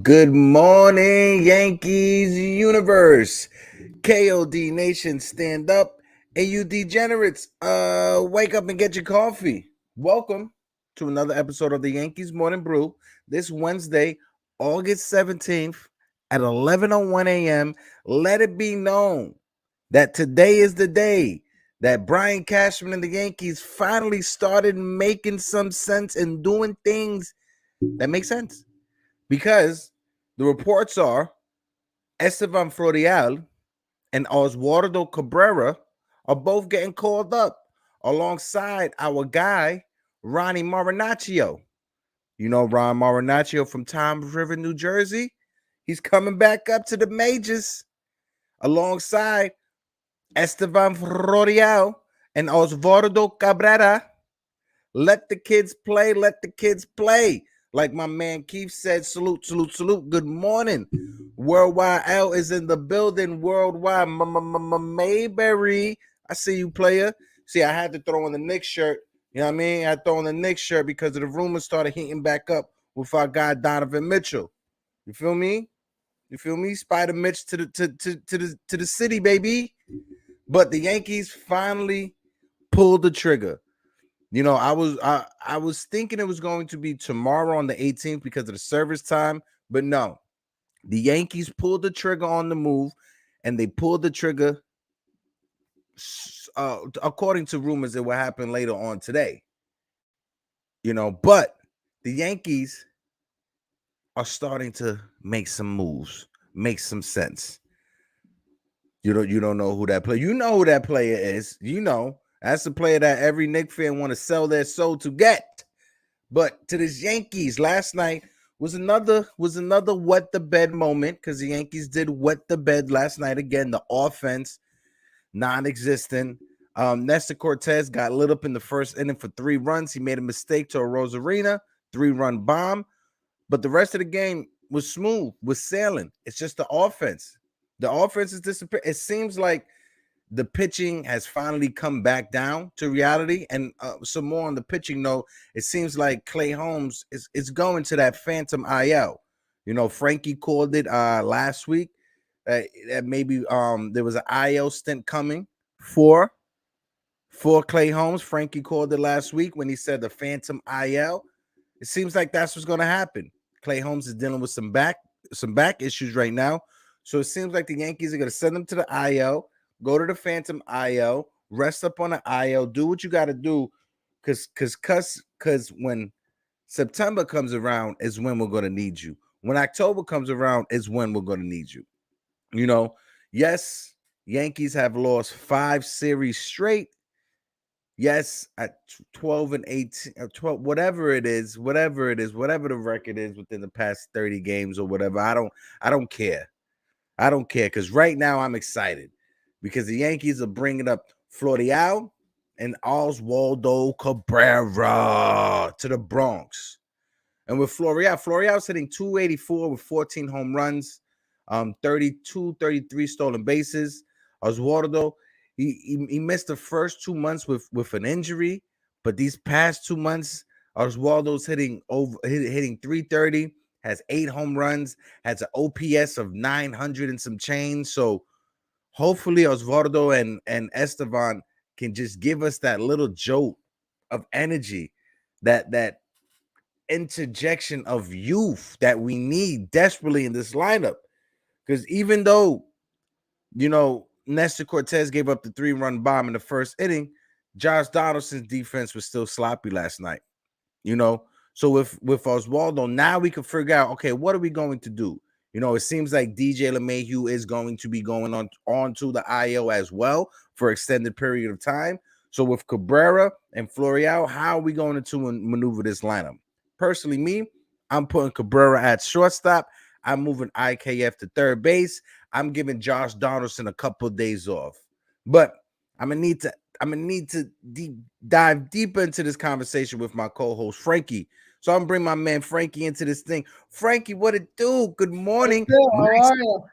Good morning, Yankees universe. KOD Nation, stand up. And you degenerates, wake up and get your coffee. Welcome to another episode of the Yankees Morning Brew. This Wednesday, August 17th at 11:01 a.m. Let it be known that today is the day that Brian Cashman and the Yankees finally started making some sense and doing things that make sense. Because the reports are Estevan Florial and Oswaldo Cabrera are both getting called up alongside our guy, Ronnie Marinaccio. You know Ron Marinaccio from Toms River, New Jersey? He's coming back up to the majors alongside Estevan Florial and Oswaldo Cabrera. Let the kids play. Let the kids play. Like my man Keith said, salute, salute, salute. Good morning. Worldwide L is in the building. Worldwide Mayberry. I see you, player. See, I had to throw in the Knicks shirt. You know what I mean? I throw in the Knicks shirt because of the rumors started heating back up with our guy Donovan Mitchell. You feel me? You feel me? Spider Mitch to the city, baby. But the Yankees finally pulled the trigger. You know, I was thinking it was going to be tomorrow on the 18th because of the service time, but no. The Yankees pulled the trigger on the move, and they pulled the trigger according to rumors it will happen later on today. You know, but the Yankees are starting to make some moves, make some sense. You don't know who that player. You know who that player is. You know. That's the player that every Knicks fan want to sell their soul to get. But to this Yankees, last night was another wet the bed moment because the Yankees did wet the bed last night again. The offense, non-existent. Nestor Cortez got lit up in the first inning for 3 runs. He made a mistake to a Rosarina, 3-run bomb. But the rest of the game was smooth, was sailing. It's just the offense. The offense is disappearing. It seems like the pitching has finally come back down to reality. And some more on the pitching note, it seems like Clay Holmes is going to that phantom IL. You know, Frankie called it last week. That maybe there was an IL stint coming for Clay Holmes. Frankie called it last week when he said the phantom IL. It seems like that's what's going to happen. Clay Holmes is dealing with some back issues right now. So it seems like the Yankees are going to send him to the IL. Go to the phantom IL, rest up on the IL, do what you got to do, because when September comes around is when we're going to need you. When October comes around is when we're going to need you. You know, yes, Yankees have lost 5 series straight. Yes, at 12 and 18, 12, whatever it is, whatever the record is within the past 30 games or whatever. I don't care. I don't care because right now I'm excited. Because the Yankees are bringing up Florial and Oswaldo Cabrera to the Bronx. And with Florial's hitting 284 with 14 home runs, 33 stolen bases. Oswaldo, he missed the first 2 months with an injury, but these past 2 months, Oswaldo's hitting 330, has 8 home runs, has an OPS of 900 and some change. So hopefully Oswaldo and Estevan can just give us that little jolt of energy, that interjection of youth that we need desperately in this lineup. Because even though, you know, Nestor Cortez gave up the 3-run bomb in the first inning, Josh Donaldson's defense was still sloppy last night. You know, So with Oswaldo, now we can figure out, okay, what are we going to do? You know, it seems like DJ LeMahieu is going to be going on to the IL as well for extended period of time. So with Cabrera and Florial, how are we going to maneuver this lineup? Personally, me, I'm putting Cabrera at shortstop. I'm moving IKF to third base. I'm giving Josh Donaldson a couple of days off. But I'm gonna need to dive deeper into this conversation with my co-host Frankie. So I'm gonna bring my man Frankie into this thing. Frankie, what it do? Good morning. How are you?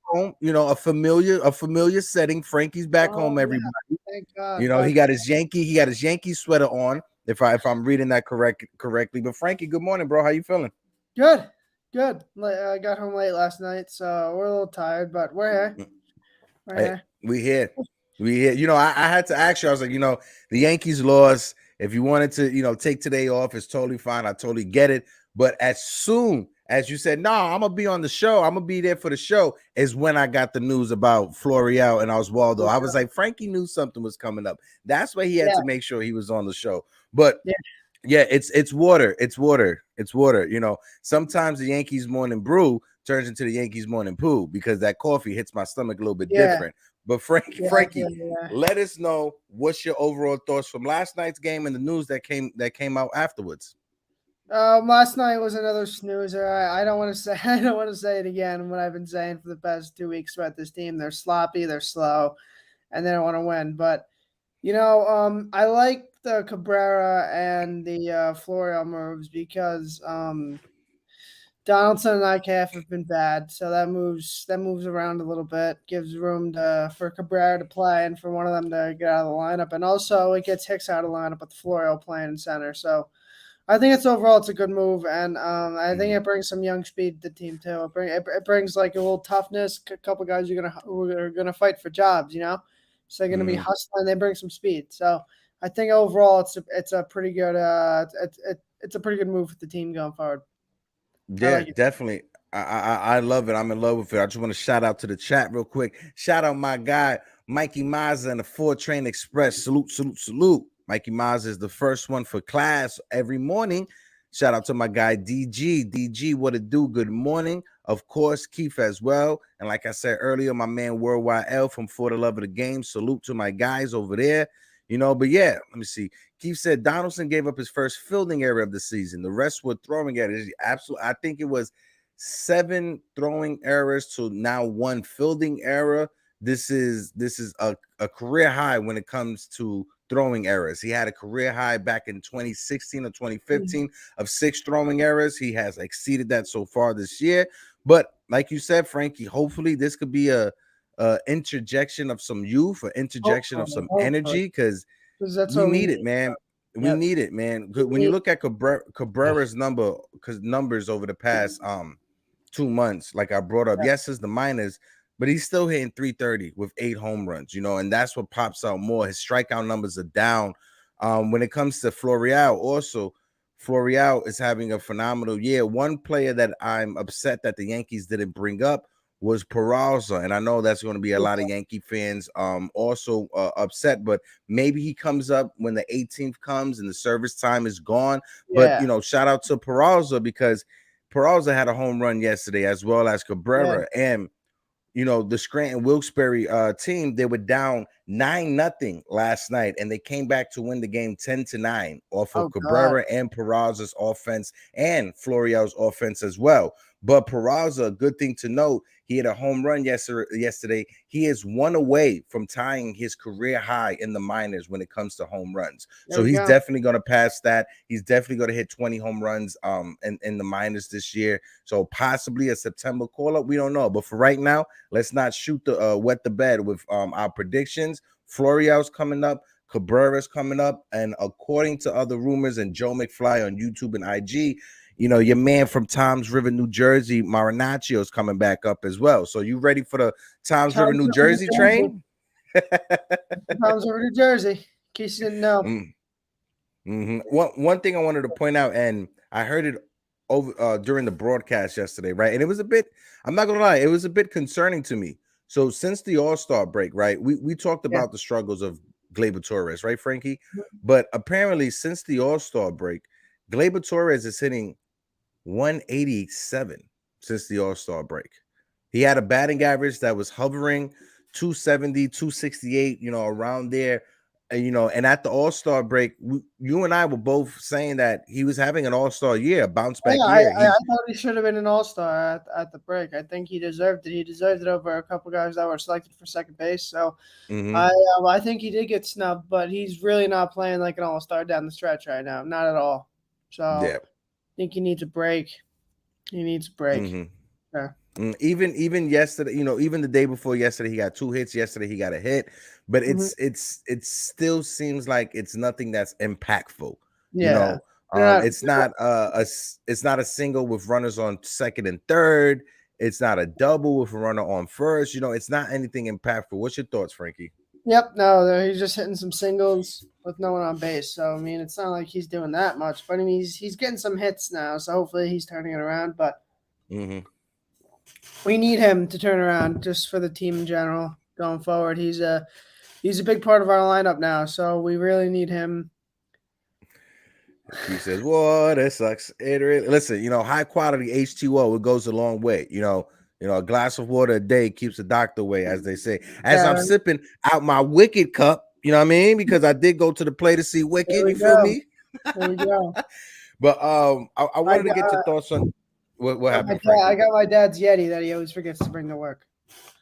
Home, you know, a familiar setting. Frankie's back home, Yeah, everybody. thank God. You know, he got his Yankee sweater on. If I'm reading that correctly. But Frankie, good morning, bro. How you feeling? Good, good. I got home late last night, so we're a little tired, but we're here. We're Hey, here. we here. We here. You know, I had to ask you. I was like, you know, the Yankees lost. If you wanted to, you know, take today off, it's totally fine. I totally get it. But as soon as you said, no, I'm gonna be on the show, I'm gonna be there for the show, is when I got the news about Florial and Oswaldo. I was like, Frankie knew something was coming up. That's why he had Yeah, to make sure he was on the show. But yeah, yeah, it's water. It's water. It's water. You know, sometimes the Yankees morning brew turns into the Yankees morning poo because that coffee hits my stomach a little bit yeah, different. But Frankie, let us know what's your overall thoughts from last night's game and the news that came out afterwards. Last night was another snoozer. I don't want to say I don't want to say it again. What I've been saying for the past 2 weeks about this team, they're sloppy, they're slow, and they don't want to win. But I like the Cabrera and the Florial moves because Donaldson and IKF have been bad, so that moves around a little bit, gives room for Cabrera to play and for one of them to get out of the lineup, and also it gets Hicks out of the lineup with Florio playing in center. So I think it's a good move, and I think it brings some young speed to the team too. It brings like a little toughness. A couple guys who are gonna fight for jobs, so they're gonna be hustling. They bring some speed, so I think overall it's a pretty good it's a pretty good move for the team going forward. I Yeah, like it. definitely. I love it. I'm in love with it. I just want to shout out to the chat real quick. Shout out my guy Mikey Mazza and the 4 Train Express. Salute, salute, salute. Mikey Mazza is the first one for class every morning. Shout out to my guy DG. DG, what it do? Good morning. Of course, Keith as well. And like I said earlier, my man Worldwide L from For the Love of the Game. Salute to my guys over there. You know, but yeah, let me see. Keith said Donaldson gave up his first fielding error of the season. The rest were throwing errors. Absolutely, I think it was 7 throwing errors to now 1 fielding error. This is a career high when it comes to throwing errors. He had a career high back in 2016 or 2015 of 6 throwing errors. He has exceeded that so far this year. But like you said, Frankie, hopefully this could be a interjection of some youth, or interjection of some Hopefully, energy, because because that's we what we need it, need. man. We Yep. need it, man. We When you need- look at Cabrera's numbers over the past 2 months, like I brought up, yes, it's the minors, but he's still hitting 330 with 8 home runs, and that's what pops out more. His strikeout numbers are down. When it comes to Florial, also, Florial is having a phenomenal year. One player that I'm upset that the Yankees didn't bring up was Peraza, and I know that's going to be a lot of Yankee fans also upset, but maybe he comes up when the 18th comes and the service time is gone. But Yeah. shout out to Peraza, because Peraza had a home run yesterday, as well as Yeah. Cabrera. And the Scranton Wilkes-Barre team, they were down 9-0 last night, and they came back to win the game 10-9 off of Oh God. Cabrera and Peraza's offense and Florial's offense as well. But Peraza, good thing to note, he had a home run yesterday. He is 1 away from tying his career high in the minors when it comes to home runs. There So we he's go. definitely going to pass that. He's definitely going to hit 20 home runs in the minors this year. So possibly a September call-up. We don't know. But for right now, let's not shoot the wet the bed with our predictions. Florial's coming up. Cabrera's coming up. And according to other rumors and Joe McFly on YouTube and IG, your man from Toms River, New Jersey, Marinaccio, is coming back up as well. So you ready for the Toms River, New Jersey train? Toms River, New Jersey. In case you didn't know. One thing I wanted to point out, and I heard it over during the broadcast yesterday, right? And it was a bit, I'm not gonna lie, it was a bit concerning to me. So since the All-Star break, right, we talked Yeah. about the struggles of Gleyber Torres, right, Frankie? But apparently, since the All-Star break, Gleyber Torres is hitting 187 since the All-Star break. He had a batting average that was hovering 270, 268, around there. And at the All-Star break, you and I were both saying that he was having an All-Star year, a bounce back year. I thought he should have been an All-Star at the break. I think he deserved it. He deserved it over a couple guys that were selected for second base. So I think he did get snubbed, but he's really not playing like an All-Star down the stretch right now. Not at all. So I think he needs a break. He needs a break. Yeah. Even yesterday, even the day before yesterday, he got 2 hits. Yesterday, he got a hit, but it still seems like it's nothing that's impactful. Yeah. It's not a single with runners on second and third. It's not a double with a runner on first. It's not anything impactful. What's your thoughts, Frankie? Yep. No, he's just hitting some singles with no one on base. So I mean, it's not like he's doing that much, but I mean, he's getting some hits now. So hopefully, he's turning it around. But we need him to turn around just for the team in general going forward. He's a big part of our lineup now, so we really need him. He says, "Well, that sucks." Listen, high quality H2O, it goes a long way. A glass of water a day keeps the doctor away, as they say. As I'm sipping out my Wicked cup, you know what I mean? Because I did go to the play to see Wicked. You feel me? There we go. But I wanted to get your thoughts on what happened. I got my dad's Yeti that he always forgets to bring to work.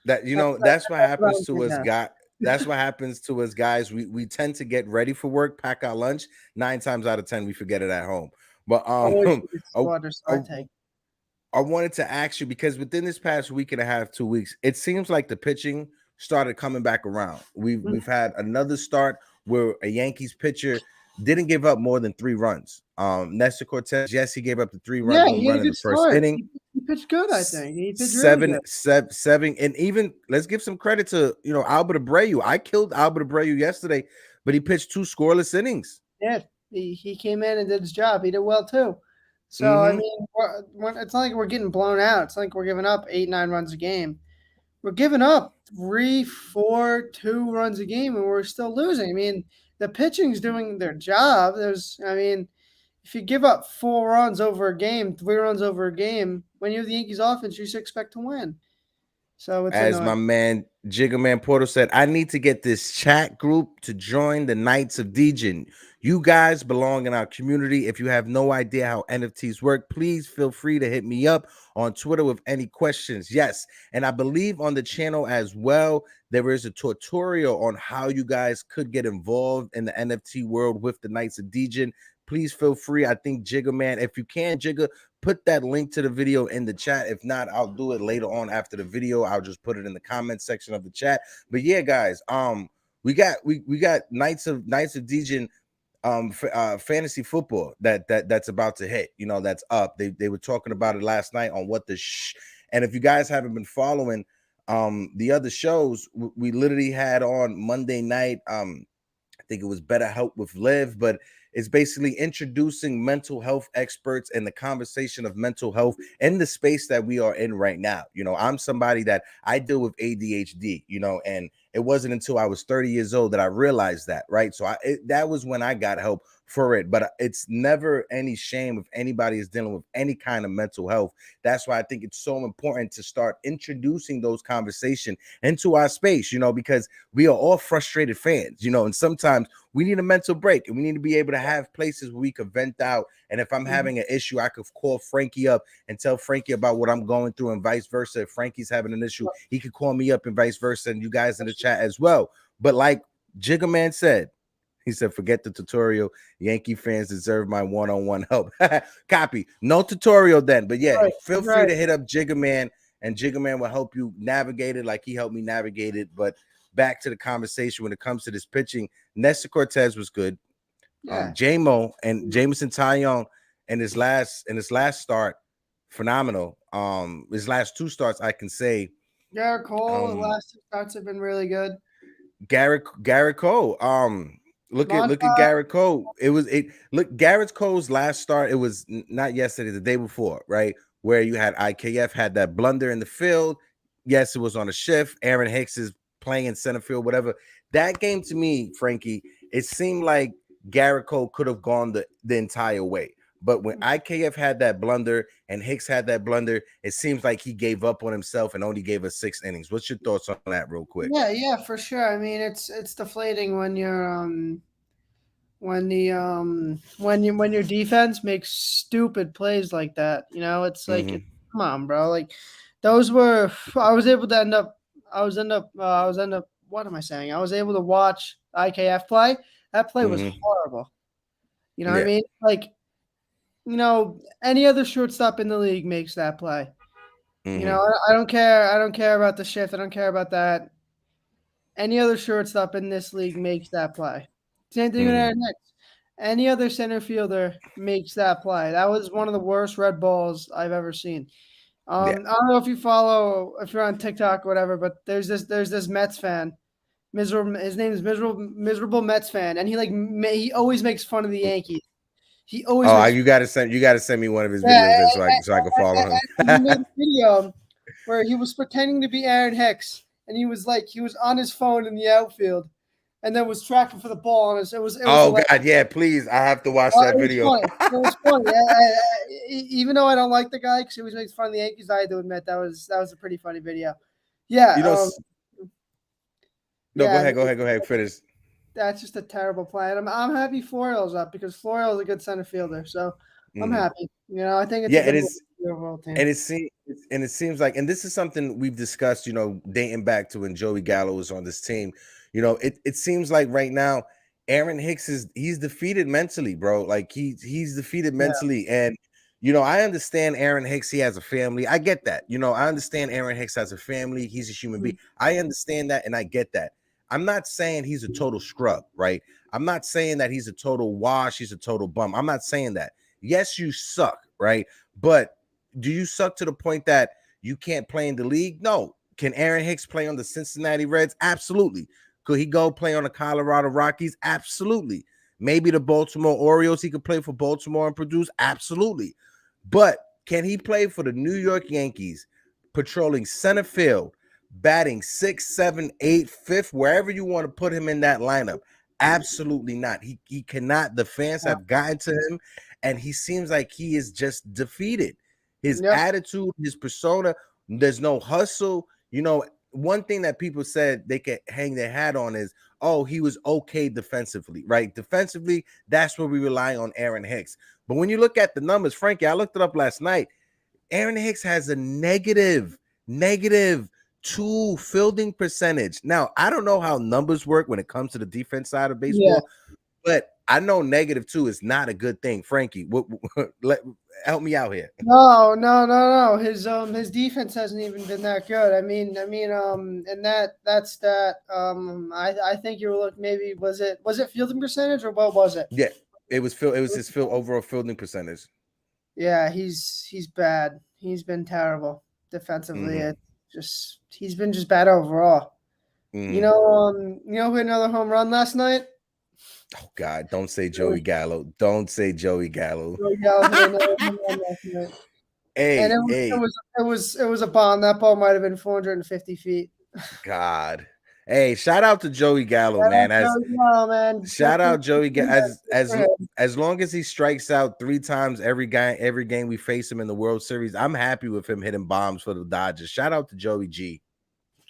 That's what happens to us, guys. That's what happens to us, guys. We tend to get ready for work, pack our lunch. 9 times out of 10, we forget it at home. But I wanted to ask you, because within this past week and a half, 2 weeks, it seems like the pitching started coming back around. We've had another start where a Yankees pitcher didn't give up more than 3 runs. Nestor Cortez, yes, he gave up the 3 runs home run in the first inning. He pitched good, I think. He pitched seven, really good. seven, and even let's give some credit to Albert Abreu. I killed Albert Abreu yesterday, but he pitched 2 scoreless innings. Yeah, he came in and did his job. He did well too. So I mean, it's not like we're getting blown out. It's not like we're giving up 8, 9 runs a game. We're giving up 3, 4, 2 runs a game, and we're still losing. I mean, the pitching's doing their job. If you give up 4 runs over a game, 3 runs over a game, when you have the Yankees offense, you should expect to win. So it's as my man Jiggerman Porter said, I need to get this chat group to join the Knights of Degen. You guys belong in our community. If you have no idea how NFTs work, please feel free to hit me up on Twitter with any questions. Yes, and I believe on the channel as well, there is a tutorial on how you guys could get involved in the NFT world with the Knights of Degen. Please feel free. I think Jiggerman, if you can, Jigger, put that link to the video in the chat. If not, I'll do it later on after the video. I'll just put it in the comment section of the chat. But yeah, guys, we got Knights of Degen fantasy football that's about to hit. That's up. They were talking about it last night on What the Shh. And if you guys haven't been following the other shows, we literally had on Monday night. I think it was Better Help with Liv, but it's basically introducing mental health experts and the conversation of mental health in the space that we are in right now. I'm somebody that I deal with ADHD, and it wasn't until I was 30 years old that I realized that, right? So that was when I got help for it. But it's never any shame if anybody is dealing with any kind of mental health. That's why I think it's so important to start introducing those conversations into our space, because we are all frustrated fans, and sometimes we need a mental break, and we need to be able to have places where we could vent out. And if I'm having an issue, I could call Frankie up and tell Frankie about what I'm going through, and vice versa. If Frankie's having an issue, he could call me up, and vice versa, and you guys in the chat as well. But like Jiggerman said, he said, forget the tutorial. Yankee fans deserve my one-on-one help. Copy. No tutorial then. But yeah, feel free to hit up Jiggerman, and Jiggerman will help you navigate it like he helped me navigate it. But back to the conversation when it comes to this pitching, Nestor Cortez was good. J-Mo and Jameson Taillon in his last start, phenomenal. His last 2 starts, I can say. Garrett Cole, the last 2 starts have been really good. Garrett Cole. Look at Garrett Cole. Look, Garrett Cole's last start, it was not yesterday, the day before, right? Where you had IKF had that blunder in the field. Yes, it was on a shift. Aaron Hicks is playing in center field, whatever. That game to me, Frankie, it seemed like Garrett Cole could have gone the entire way. But when IKF had that blunder and Hicks had that blunder, it seems like he gave up on himself and only gave us 6 innings. What's your thoughts on that, real quick? Yeah, for sure. I mean, it's deflating when when your defense makes stupid plays like that. It's like, come on, bro. Like those were. I was able to end up. What am I saying? I was able to watch IKF play. That play was horrible. You know what I mean? Like, any other shortstop in the league makes that play. I don't care. I don't care about the shift. I don't care about that. Any other shortstop in this league makes that play. Same thing with Aaron Hicks. Any other center fielder makes that play. That was one of the worst red balls I've ever seen. I don't know if if you're on TikTok or whatever, but there's this Mets fan, miserable. His name is miserable Mets fan, and he always makes fun of the Yankees. He always. Oh, you gotta send me one of his videos then so I can follow him. He made a video where he was pretending to be Aaron Hicks, and he was on his phone in the outfield, and then was tracking for the ball. And it was oh God, yeah, please, I have to watch that video. It was funny. Even though I don't like the guy because he always makes fun of the Yankees, I had to admit that was a pretty funny video. Yeah. No, go ahead, finish. That's just a terrible play. And I'm happy Florial's up because Florial's a good center fielder. So I'm happy. I think it's it is. And it seems like, and this is something we've discussed, dating back to when Joey Gallo was on this team. It seems like right now, Aaron Hicks he's defeated mentally, bro. Like he's defeated mentally. And I understand Aaron Hicks, he has a family. I get that. I understand Aaron Hicks has a family. He's a human being. I understand that and I get that. I'm not saying he's a total scrub, right? I'm not saying that he's a total wash, he's a total bum. I'm not saying that. Yes, you suck, right? But do you suck to the point that you can't play in the league? No. Can Aaron Hicks play on the Cincinnati Reds? Absolutely. Could he go play on the Colorado Rockies? Absolutely. Maybe the Baltimore Orioles, he could play for Baltimore and produce? Absolutely. But can he play for the New York Yankees, patrolling center field, batting 6th, 7th, 8th, 5th, wherever you want to put him in that lineup? Absolutely not. He cannot. The fans have gotten to him, and he seems like he is just defeated. His attitude, his persona, there's no hustle. One thing that people said they could hang their hat on is, oh, he was okay defensively, right? Defensively, that's where we rely on Aaron Hicks. But when you look at the numbers, Frankie, I looked it up last night. Aaron Hicks has a negative 2 fielding percentage. Now, I don't know how numbers work when it comes to the defense side of baseball, but I know -2 is not a good thing. Frankie, help me out here. No. His defense hasn't even been that good. And that's that. I think you were looking. Maybe was it fielding percentage or what was it? Yeah, it was his overall fielding percentage. Yeah, he's bad. He's been terrible defensively. He's been just bad overall. Who had another home run last night? Oh God! Don't say Joey Gallo. Don't say Joey Gallo. Joey Gallo hit another home run last night. And it was a bomb. That ball might have been 450 feet. God. Hey, shout out to Joey Gallo, man. Shout out Joey Gallo. As long as he strikes out 3 times every game we face him in the World Series, I'm happy with him hitting bombs for the Dodgers. Shout out to Joey G.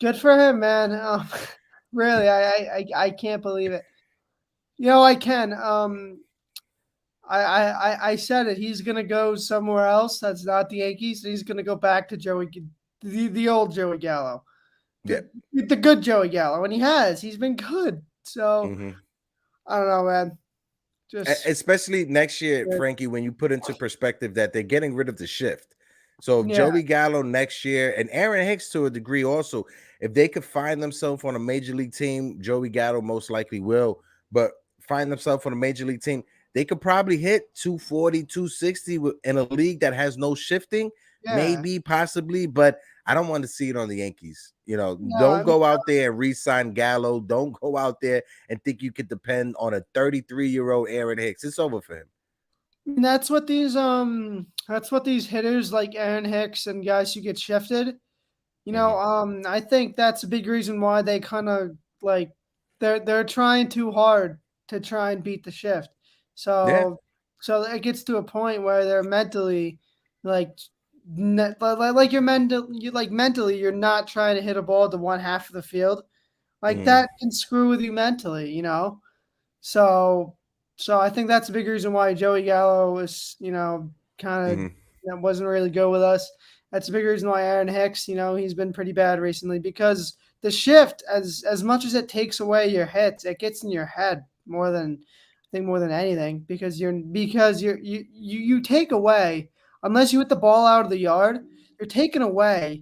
Good for him, man. Really, I can't believe it. I can. I said it. He's gonna go somewhere else. That's not the Yankees. He's gonna go back to the old Joey Gallo. The good Joey Gallo, and he's been good. So I don't know, man. Especially next year, Frankie, when you put into perspective that they're getting rid of the shift. So Joey Gallo next year, and Aaron Hicks to a degree also, if they could find themselves on a major league team, Joey Gallo most likely will, but find themselves on a major league team, they could probably hit 240, 260 in a league that has no shifting, maybe, possibly, but I don't want to see it on the Yankees. Don't go out there and re-sign Gallo. Don't go out there and think you could depend on a 33-year-old Aaron Hicks. It's over for him. That's what these hitters like Aaron Hicks and guys who get shifted, I think that's a big reason why they kind of they're trying too hard to try and beat the shift. So So it gets to a point where they're mentally like like mentally you're not trying to hit a ball to one half of the field. Like Mm-hmm. that can screw with you mentally, you know? So I think that's a big reason why Joey Gallo was, kind of Mm-hmm. wasn't really good with us. That's a big reason why Aaron Hicks, he's been pretty bad recently because the shift, as much as it takes away your hits, it gets in your head more than anything you take away, unless you hit the ball out of the yard, you're taking away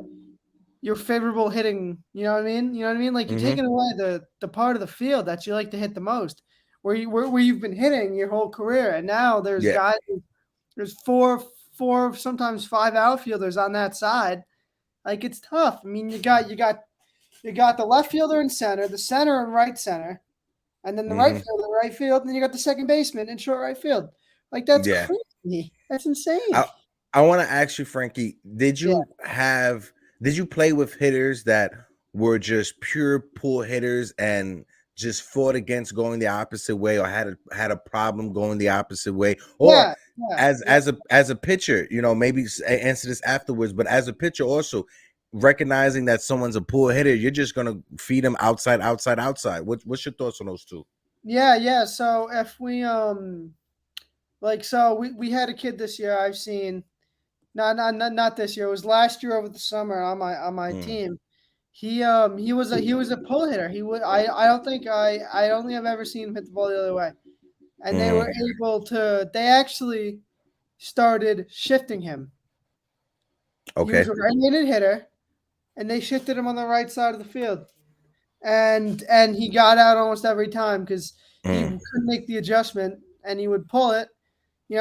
your favorable hitting. You know what I mean? You know what I mean? Like you're Mm-hmm. taking away the part of the field that you like to hit the most, where you've been hitting your whole career, and now there's Yeah. guys. There's four, sometimes five outfielders on that side. Like it's tough. I mean, you got the left fielder in center, the center and right center, and then the right Mm-hmm. fielder in right field, and then you got the second baseman in short right field. Like that's Yeah. crazy. That's insane. I I want to ask you, Frankie, Yeah. did you play with hitters that were just pure pull hitters and just fought against going the opposite way, or had a problem going the opposite way, or Yeah. Yeah. Yeah. as a pitcher, maybe answer this afterwards, but as a pitcher also recognizing that someone's a pull hitter, you're just gonna feed them outside, outside, outside. What's your thoughts on those two? Yeah. Yeah. So if we we had a kid this year. I've seen not this year. It was last year over the summer on my Mm, team. He was a pull hitter. I don't think I've ever seen him hit the ball the other way. And mm, they actually started shifting him. He was okay. a right-handed hitter, and they shifted him on the right side of the field. And he got out almost every time because he Mm, couldn't make the adjustment, and he would pull it. He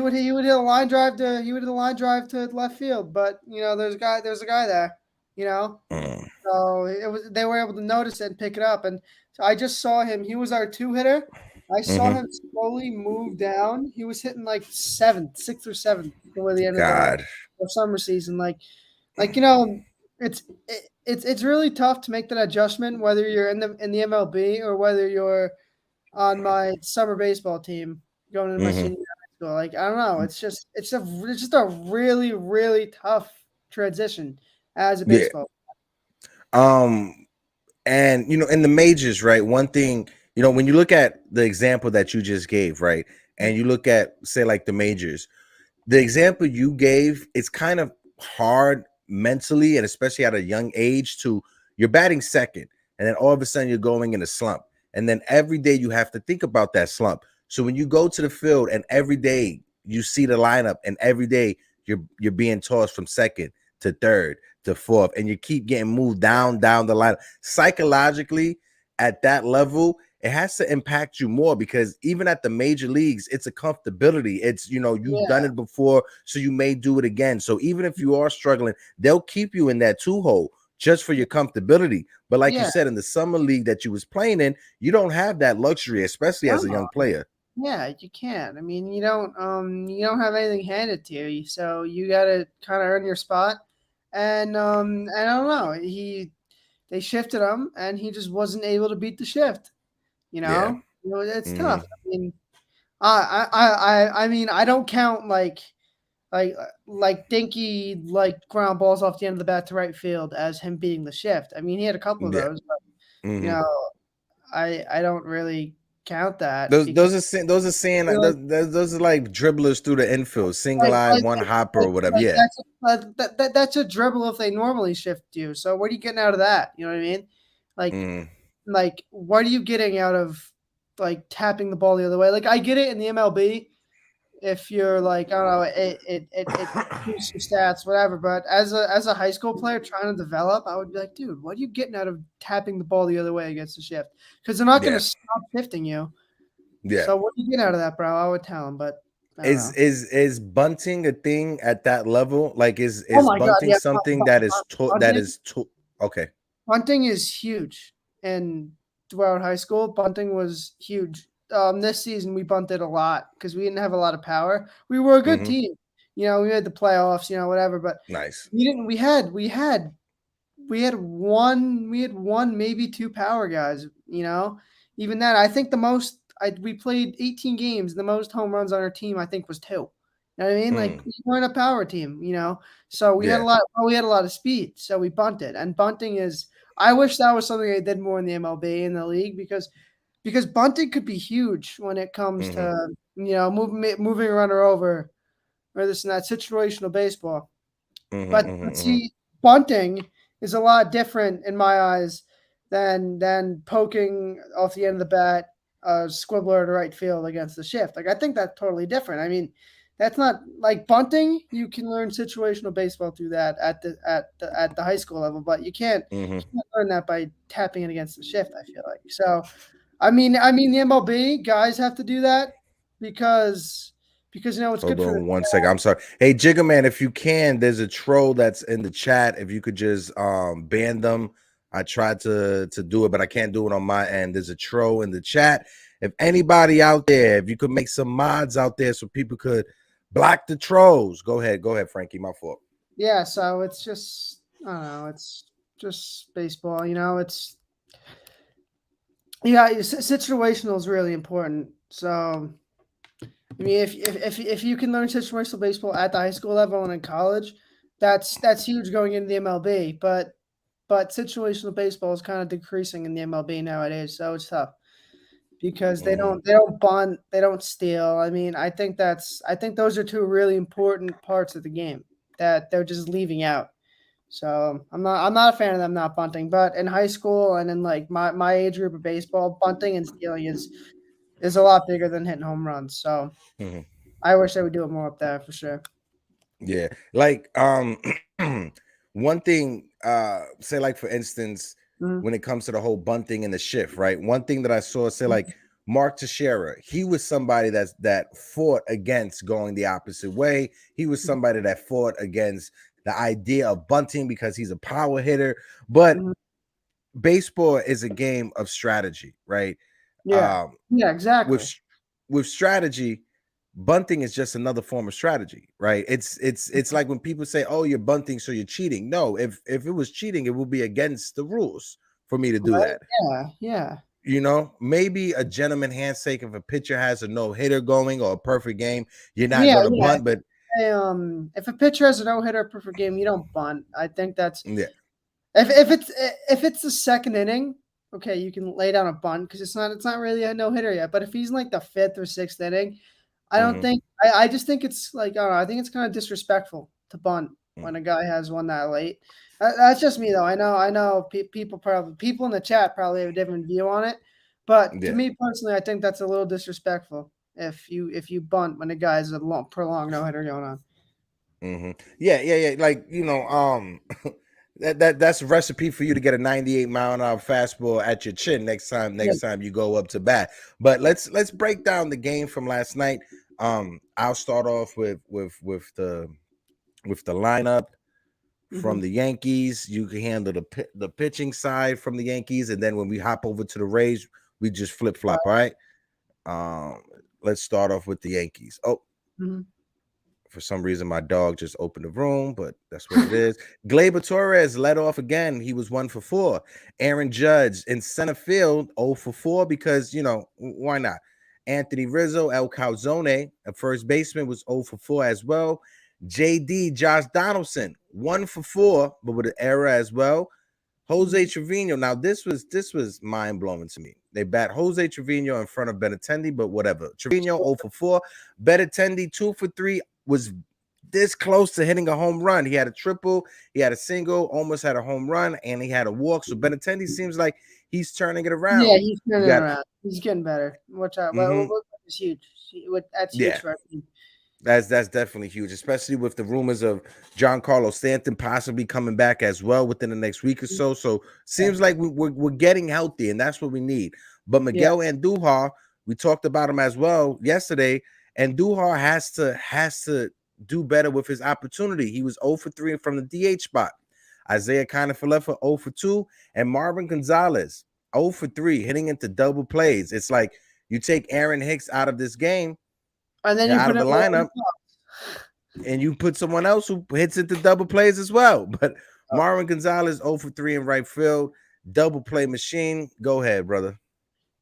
would hit a line drive to left field, but there's a guy there, you know. mm, So they were able to notice it and pick it up. And so I just saw him. He was our two hitter. I saw mm-hmm. him slowly move down. He was hitting like sixth or seventh before the end of God. the summer season. It's it's really tough to make that adjustment whether you're in the MLB or whether you're on my summer baseball team going into my Mm-hmm. senior year of high school. Like I don't know. It's just a really really tough transition as a Yeah. baseball. Um, and in the majors, right? One thing, when you look at the example that you just gave, right, and you look at, say, like the majors, the example you gave, it's kind of hard mentally, and especially at a young age, to you're batting second, and then all of a sudden you're going in a slump, and then every day you have to think about that slump. So when you go to the field and every day you see the lineup, and every day you're being tossed from second to third to fourth, and you keep getting moved down the line, psychologically at that level, it has to impact you more, because even at the major leagues, it's a comfortability. It's, you've done Yeah, it before, so you may do it again. So even if you are struggling, they'll keep you in that two hole just for your comfortability. But like you yeah. said, in the summer league that you was playing in, you don't have that luxury, especially as a No, young player. yeah, you can't. I mean, you don't have anything handed to you, so you got to kind of earn your spot. And I don't know, they shifted him, and he just wasn't able to beat the shift. Yeah. It's Hmm. tough. I mean, I mean, I don't count like dinky ground balls off the end of the bat to right field as him beating the shift. I mean, he had a couple of Yeah. those, but you Hmm. know, I don't really count that Those because those are those are saying you're like those are like dribblers through the infield, single eye, one hopper or whatever. Yeah. that's a dribble if they normally shift you. So what are you getting out of that? You know what I mean? Like Mm, what are you getting out of tapping the ball the other way? Like I get it in the MLB if you're like I don't know it boosts your stats whatever. But as a high school player trying to develop, I would be like, dude, what are you getting out of tapping the ball the other way against the shift? Because they're not going yeah. to stop shifting you. Yeah. So what do you get out of that, bro? I would tell him, but I don't Is know. is is bunting a thing at that level? Like, Oh is my god, bunting yeah, something that is bunting. okay. Bunting is huge, and throughout high school, bunting was huge. This season we bunted a lot because we didn't have a lot of power. We were a good Hmm. team, we made the playoffs, whatever. But Nice. we didn't. We had one, maybe two power guys. Even that. I think we played 18 games. The most home runs on our team, I think, was 2. You know what I mean? Like, we weren't a power team, so we had a lot of speed. So we bunted, and bunting is. I wish that was something they did more in the MLB in the league because bunting could be huge when it comes to moving a runner over or this and that situational baseball. But see, bunting is a lot different in my eyes than poking off the end of the bat a squibbler to right field against the shift. Like, I think that's totally different. I mean, that's not like bunting. You can learn situational baseball through that at the high school level, but you can't learn that by tapping it against the shift. I feel like so. I mean, the MLB guys have to do that because it's Hold good for on 1 second. I'm sorry. Hey, Jigga Man, if you can, there's a troll that's in the chat. If you could just ban them. I tried to do it, but I can't do it on my end. There's a troll in the chat. If anybody out there, if you could make some mods out there so people could block the trolls. Go ahead, Frankie. My fault. Yeah, so it's just I don't know. It's just baseball. It's situational is really important. So. I mean, if you can learn situational baseball at the high school level and in college, that's huge going into the MLB. But situational baseball is kind of decreasing in the MLB nowadays, so it's tough because they don't bunt, they don't steal. I mean, I think those are 2 really important parts of the game that they're just leaving out. So I'm not a fan of them not bunting. But in high school and in like my age group of baseball, bunting and stealing is a lot bigger than hitting home runs. So I wish they would do it more up there for sure. Yeah. Like one thing, say like for instance, when it comes to the whole bunting and the shift, right? One thing that I saw say like Mark Teixeira, he was somebody that fought against going the opposite way. He was somebody that fought against the idea of bunting because he's a power hitter. But baseball is a game of strategy, right? Yeah. Yeah, exactly. With strategy, bunting is just another form of strategy, right? It's like when people say, "Oh, you're bunting, so you're cheating." No, if it was cheating, it would be against the rules for me to do that. Yeah. Maybe a gentleman handshake if a pitcher has a no-hitter going or a perfect game, you're not going to bunt. But if a pitcher has a no-hitter perfect game, you don't bunt. I think that's if it's the second inning, okay, you can lay down a bunt because it's not really a no-hitter yet. But if he's in like the 5th or 6th inning, I don't think I just think it's like I don't know. I think it's kind of disrespectful to bunt when a guy has one that late. That's just me though. I know people in the chat probably have a different view on it, but to me personally, I think that's a little disrespectful if you bunt when a guy has a prolonged no hitter going on. Yeah. Like that's a recipe for you to get a 98-mile-an-hour fastball at your chin next time you go up to bat. But let's break down the game from last night. I'll start off with the lineup from the Yankees. You can handle the pitching side from the Yankees, and then when we hop over to the Rays, we just flip flop. All right. Let's start off with the Yankees. For some reason, my dog just opened the room, but that's what it is. Gleyber Torres led off again. He was 1 for 4. Aaron Judge in center field, 0 for 4 because, why not? Anthony Rizzo, El Calzone, a first baseman, was 0 for 4 as well. JD, Josh Donaldson, 1 for 4, but with an error as well. Jose Trevino. Now, this was mind-blowing to me. They bat Jose Trevino in front of Benintendi, but whatever. Trevino 0 for 4. Benintendi 2 for 3. Was this close to hitting a home run. He had a triple, he had a single, almost had a home run, and he had a walk. So Benintendi seems like he's turning it around. Yeah, he's turning it around. He's getting better. Watch out. It's huge. That's huge for our team. That's definitely huge, especially with the rumors of Giancarlo Stanton possibly coming back as well within the next week or so. So seems like we're getting healthy, and that's what we need. But Miguel Andujar, we talked about him as well yesterday. Andujar has to do better with his opportunity. He was 0 for 3 from the DH spot. Isaiah Kiner-Falefa 0 for 2, and Marvin Gonzalez 0 for 3, hitting into double plays. It's like you take Aaron Hicks out of this game, and then you out put of the lineup, and you put someone else who hits into double plays as well. But Marvin Gonzalez 0 for 3 in right field, double play machine. Go ahead, brother.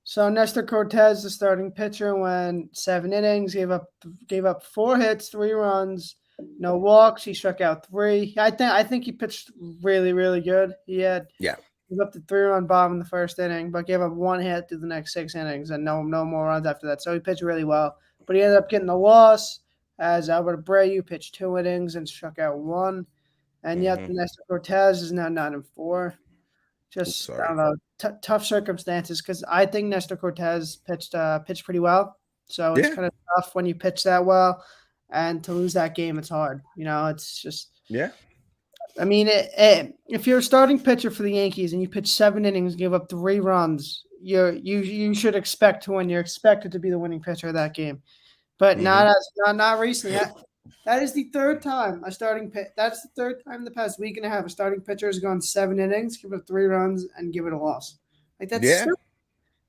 So Nestor Cortez, the starting pitcher, went 7 innings, gave up 4 hits, 3 runs, no walks. He struck out 3. I think he pitched really, really good. He was up to 3-run bomb in the first inning, but gave up 1 hit through the next 6 innings and no more runs after that. So he pitched really well. But he ended up getting the loss as Albert Abreu pitched 2 innings and struck out 1. And yet Nestor Cortez is now 9-4. Just I don't know, tough circumstances because I think Nestor Cortez pitched pretty well. So it's kind of tough when you pitch that well, and to lose that game, it's hard. It's just I mean, if you're a starting pitcher for the Yankees and you pitch 7 innings, give up 3 runs, you should expect to win. You're expected to be the winning pitcher of that game, but not recently. That is the third time That's the third time in the past week and a half a starting pitcher has gone 7 innings, give up 3 runs, and give it a loss. Like that's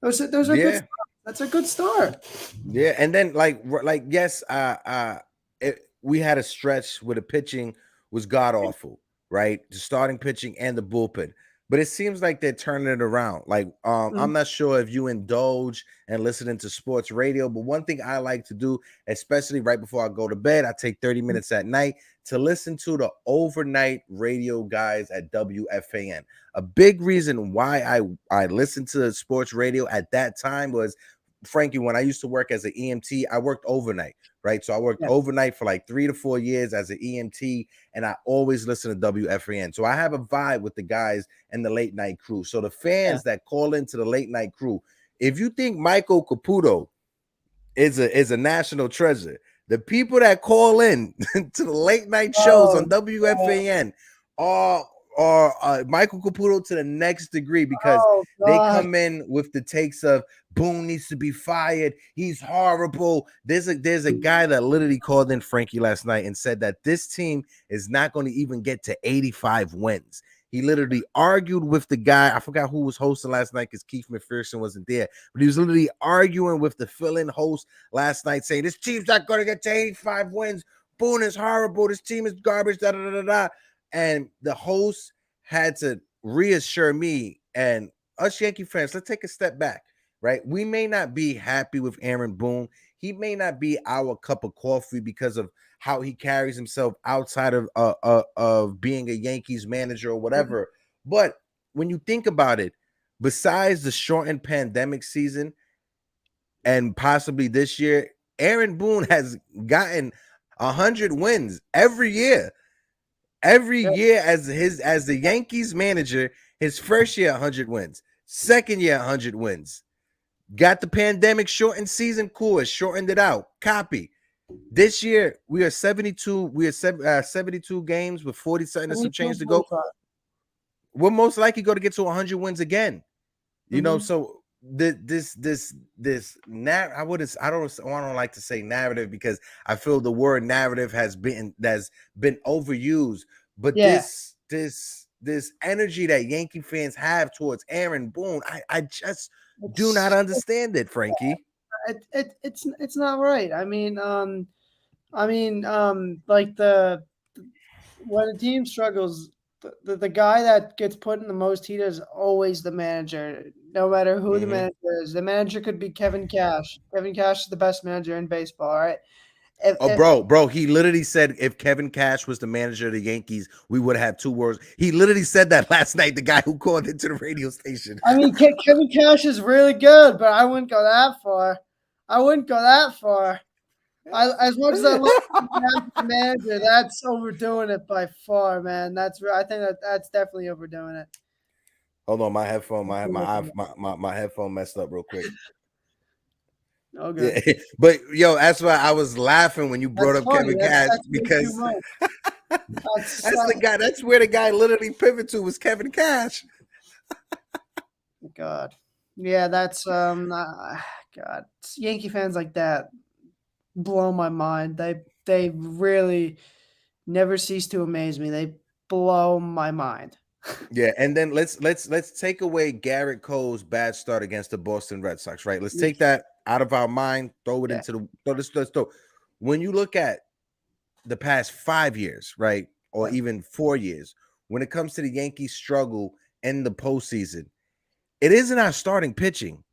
those are good starts. That's a good start. Yeah, and then yes, we had a stretch where the pitching was god awful, right? The starting pitching and the bullpen. But it seems like they're turning it around. I'm not sure if you indulge and listening to sports radio, but one thing I like to do, especially right before I go to bed, I take 30 minutes at night to listen to the overnight radio guys at WFAN. A big reason why I listened to sports radio at that time was, Frankie, when I used to work as an EMT, I worked overnight, right? So I worked overnight for like 3 to 4 years as an EMT, and I always listen to WFAN. So I have a vibe with the guys and the late night crew. So the fans that call into the late night crew, if you think Michael Caputo is a national treasure, the people that call in to the late night shows on WFAN are Michael Caputo to the next degree, because they come in with the takes of Boone needs to be fired. He's horrible. There's a guy that literally called in, Frankie, last night and said that this team is not going to even get to 85 wins. He literally argued with the guy. I forgot who was hosting last night because Keith McPherson wasn't there, but he was literally arguing with the fill-in host last night, saying this team's not going to get to 85 wins. Boone is horrible. This team is garbage. Da da da da. And the host had to reassure me and us Yankee fans, let's take a step back, right? We may not be happy with Aaron Boone. He may not be our cup of coffee because of how he carries himself outside of being a Yankees manager or whatever. But when you think about it, besides the shortened pandemic season and possibly this year, Aaron Boone has gotten 100 wins every year. Every year as the Yankees manager, his first year 100 wins, second year 100 wins. Got the pandemic shortened season, cool, it shortened it out. Copy. This year we are 72. We are 72 games with 40 something and some change to go. We're most likely going to get to 100 wins again. You know, so this I don't like to say narrative because I feel the word narrative has been overused, but this energy that Yankee fans have towards Aaron Boone, I just do not understand it, Frankie. It's not right. Like when a team struggles, the guy that gets put in the most heat is always the manager, no matter who the manager is. The manager could be Kevin Cash. Kevin Cash is the best manager in baseball, right? Bro, he literally said if Kevin Cash was the manager of the Yankees, we would have 2 words. He literally said that last night, the guy who called into the radio station. I mean, Kevin Cash is really good, but I wouldn't go that far. As much as I love the manager, that's overdoing it by far, man. I think that's definitely overdoing it. Hold on, my headphone messed up real quick. Oh, good. Yeah. But yo, that's why I was laughing when you brought up Kevin Cash, because that's where the guy literally pivoted to, was Kevin Cash. God. Yeah, that's God. Yankee fans like that blow my mind. They really never cease to amaze me. They blow my mind. Yeah, and then let's take away Garrett Cole's bad start against the Boston Red Sox, right? Let's take that out of our mind, throw it into the when you look at the past 5 years, right, or even 4 years, when it comes to the Yankees struggle in the postseason, it isn't our starting pitching.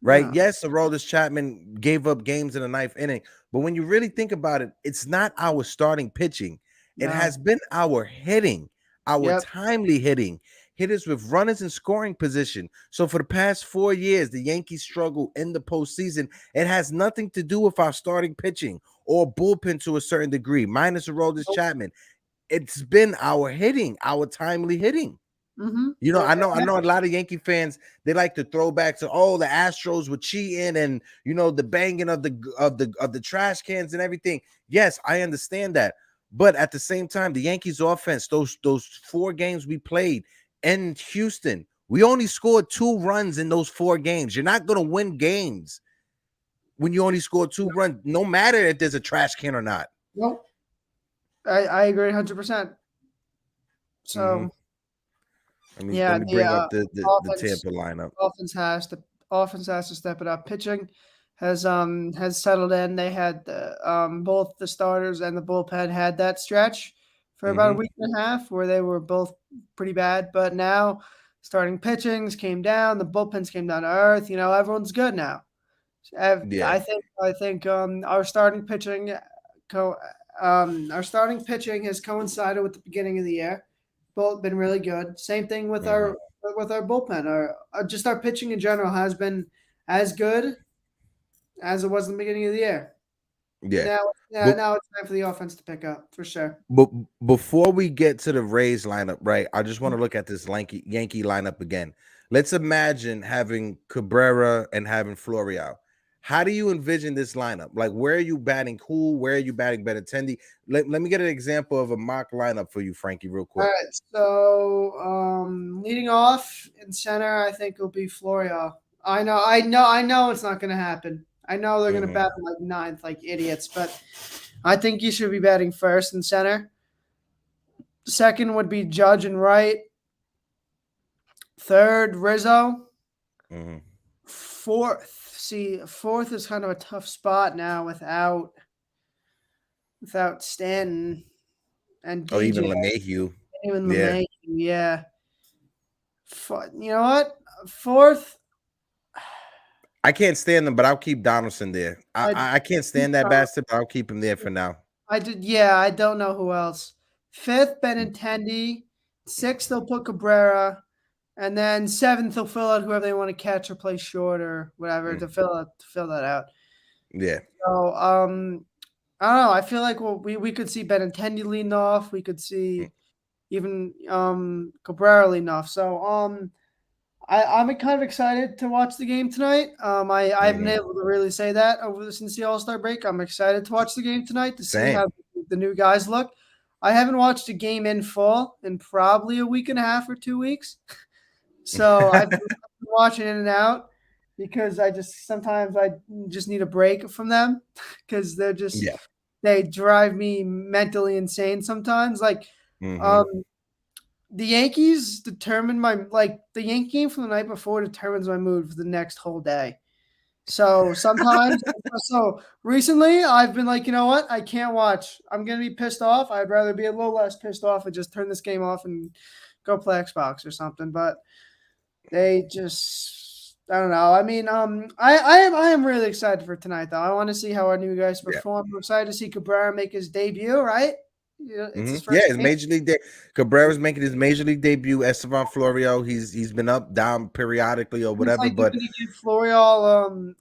right? No, Yes, Aroldis Chapman gave up games in the ninth inning, but when you really think about it, it's not our starting pitching. It no. has been our hitting, our Yep. timely hitting, hitters with runners in scoring position. So for the past 4 years, the Yankees struggle in the postseason. It has nothing to do with our starting pitching or bullpen to a certain degree, minus Aroldis Nope. Chapman. It's been our hitting, our timely hitting. Mm-hmm. I know a lot of Yankee fans, they like to throw back to the Astros were cheating and the banging of the trash cans and everything. Yes, I understand that. But at the same time, the Yankees offense, those 4 games we played in Houston, we only scored 2 runs in those 4 games. You're not going to win games when you only score 2 runs, no matter if there's a trash can or not. Nope. I agree 100%. Mm-hmm. So Let yeah, me the bring up the offense Tampa lineup. offense has to step it up. Pitching has settled in. They had both the starters and the bullpen had that stretch for about a Mm-hmm. week and a half where they were both pretty bad. But now starting pitchings came down, the bullpens came down to earth. Everyone's good now. Yeah. I think our starting pitching has coincided with the beginning of the year. Both been really good. Same thing with Mm-hmm. our bullpen. Just our pitching in general has been as good as it was in the beginning of the year. Yeah. Now, yeah, But now it's time for the offense to pick up for sure. But before we get to the Rays lineup, right? I just want to look at this Yankee lineup again. Let's imagine having Cabrera and having Florial. How do you envision this lineup? Like, where are you batting? Who? Where are you batting? Benintendi. Let me get an example of a mock lineup for you, Frankie, real All quick. right, so leading off in center, I think will be Florio. I know it's not going to happen. I know they're going to Mm-hmm. bat like ninth, like idiots, but I think you should be batting first in center. Second would be Judge and Wright. Third, Rizzo. Mm-hmm. Fourth is kind of a tough spot now without Stanton and Or even DJ, LeMahieu. even Yeah. LeMay. Yeah. You know what? Fourth, I can't stand them, but I'll keep Donaldson there. I I can't stand that bastard, but I'll keep him there for now. I did. Yeah, I don't know who else. Fifth, Benintendi. Sixth, they'll put Cabrera, and then seventh, they'll fill out whoever they want to catch or play short or whatever to fill that out. Yeah. So, I don't know. I feel like we could see Benintendi leading off. We could see even Cabrera leading off. So, I'm kind of excited to watch the game tonight. I haven't been able to really say that since the All-Star break. I'm excited to watch the game tonight to see Same. how the new guys look. I haven't watched a game in full in probably a week and a half or 2 weeks. So I've been watching in and out because sometimes I just need a break from them because Yeah. they drive me mentally insane sometimes. Like, Mm-hmm. um, the Yankees determine the Yankee game from the night before determines my mood for the next whole day. So sometimes, so recently I've been like, you know what? I can't watch. I'm gonna be pissed off. I'd rather be a little less pissed off and just turn this game off and go play Xbox or something. But they just, I don't know. I mean, I am really excited for tonight though. I want to see how our new guys Yeah. perform. I'm excited to see Cabrera make his debut. Right? It's his Yeah, first his game. major league Cabrera's making his major league debut. Estevan Florio, he's been up, down periodically or Seems whatever, like they're but going to give Florial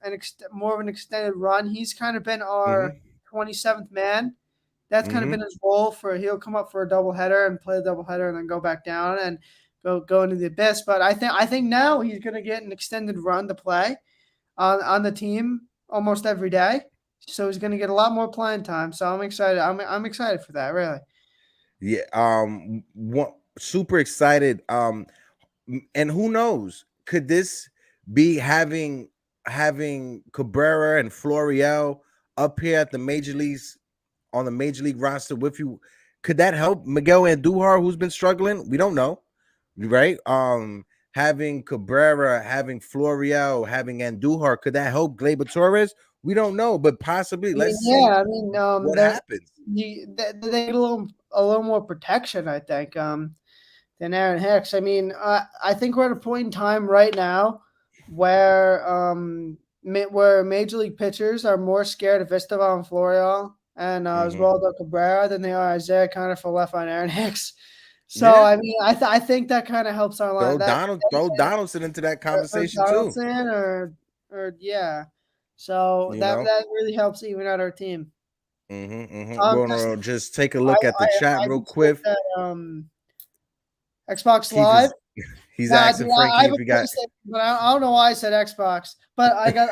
more of an extended run. He's kind of been our mm-hmm, 27th man. That's kind of mm-hmm, been his role he'll come up for a doubleheader and play a doubleheader and then go back down and go into the abyss. But I think now he's going to get an extended run to play on the team almost every day. So he's going to get a lot more playing time. So I'm excited. I'm excited for that, really. yeah, super excited. And who knows? Could this be having Cabrera and Florial up here at the major leagues on the major league roster with you? Could that help Miguel Andujar, who's been struggling? We don't know, right? Having Cabrera, having Florial, having Andujar, could that help Gleyber Torres? We don't know, but possibly. I mean, Let's see yeah. I mean, what happens. they get a little more protection, I think. Than Aaron Hicks. I mean, I think we're at a point in time right now where major league pitchers are more scared of Estevan Florial and Oswaldo Cabrera than they are Isaiah Conifer left on Aaron Hicks. So Yeah. I mean, I think that kind of helps our line. Throw Donaldson into that Or conversation too. Donaldson or yeah. So You that know. that really helps even out our team. Just Well, just take a look at the chat I real just looked quick. at Xbox Keith Live. is he's Nah, dude, asking I Frankie have if a he got. PlayStation, but I don't know why I said Xbox. But I got it